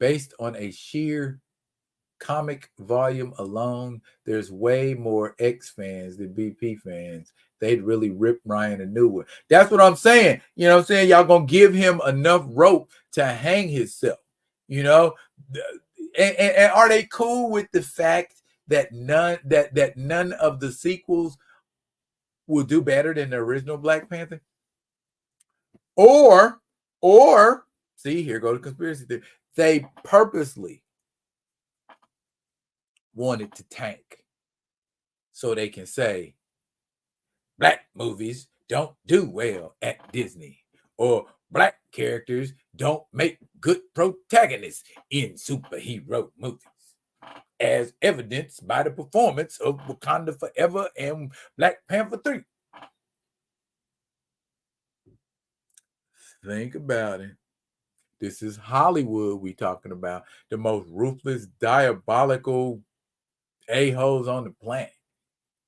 Based on a sheer comic volume alone, there's way more X fans than BP fans. They'd really rip Ryan a new one. That's what I'm saying. You know what I'm saying? Y'all gonna give him enough rope to hang himself. You know, and are they cool with the fact that none of the sequels will do better than the original Black Panther? Or see, here go the conspiracy theory. They purposely wanted to tank so they can say black movies don't do well at Disney, or black characters don't make good protagonists in superhero movies, as evidenced by the performance of Wakanda Forever and Black Panther 3. Think about it. This is Hollywood we talking about. The most ruthless, diabolical a-holes on the planet.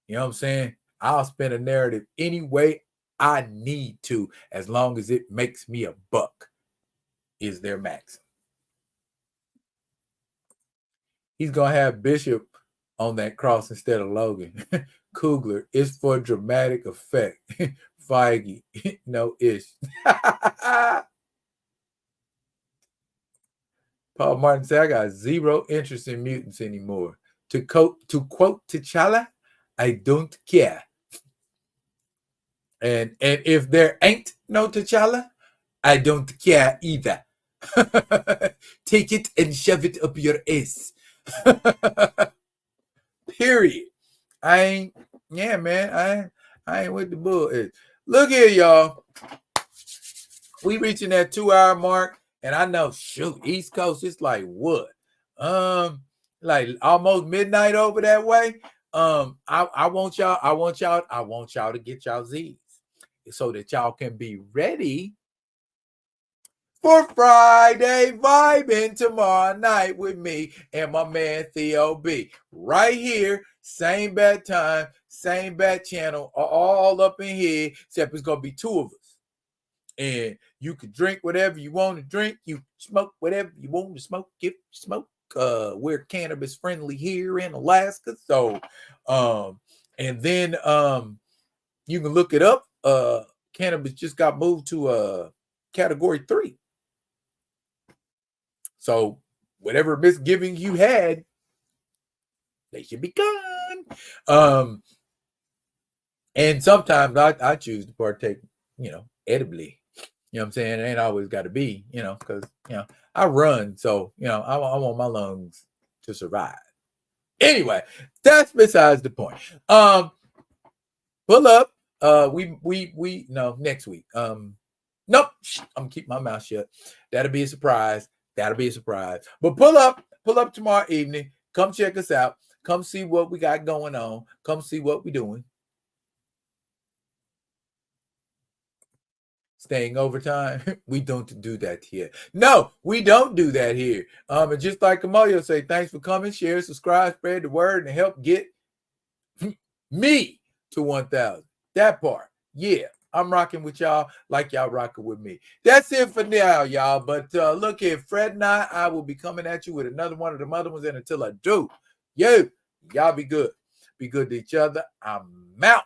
You know what I'm saying? I'll spin a narrative any way I need to, as long as it makes me a buck, is their maxim. He's going to have Bishop on that cross instead of Logan. Coogler is for dramatic effect. Feige, no ish. Paul Martin said, I got zero interest in mutants anymore. To quote T'Challa, I don't care. And if there ain't no T'Challa, I don't care either. Take it and shove it up your ass. Period. I ain't with the bull. Look here, y'all. We reaching that 2-hour mark, and I know, shoot, East Coast, it's like what? Like almost midnight over that way. I want y'all to get y'all Z's so that y'all can be ready for Friday vibing tomorrow night with me and my man Theo B. Right here, same bad time, same bad channel, all up in here, except it's gonna be two of us. And you can drink whatever you want to drink, you smoke whatever you want to smoke, if you smoke. We're cannabis friendly here in Alaska. So and then you can look it up. Cannabis just got moved to category 3. So whatever misgivings you had, they should be gone. And sometimes I choose to partake, edibly. You know what I'm saying? It ain't always got to be, because, I run. So, I want my lungs to survive. Anyway, that's besides the point. Pull up. No, next week. Nope. I'm gonna keep my mouth shut. That'll be a surprise. But pull up tomorrow evening. Come check us out. Come see what we got going on. Come see what we're doing. Staying overtime. We don't do that here. No, we don't do that here. And just like Kamoyo say, thanks for coming, share, subscribe, spread the word, and help get me to 1,000. That part. Yeah. I'm rocking with y'all like y'all rocking with me. That's it for now, y'all. But look here, Fred and I will be coming at you with another one of the other ones. And until I do, y'all be good. Be good to each other. I'm out.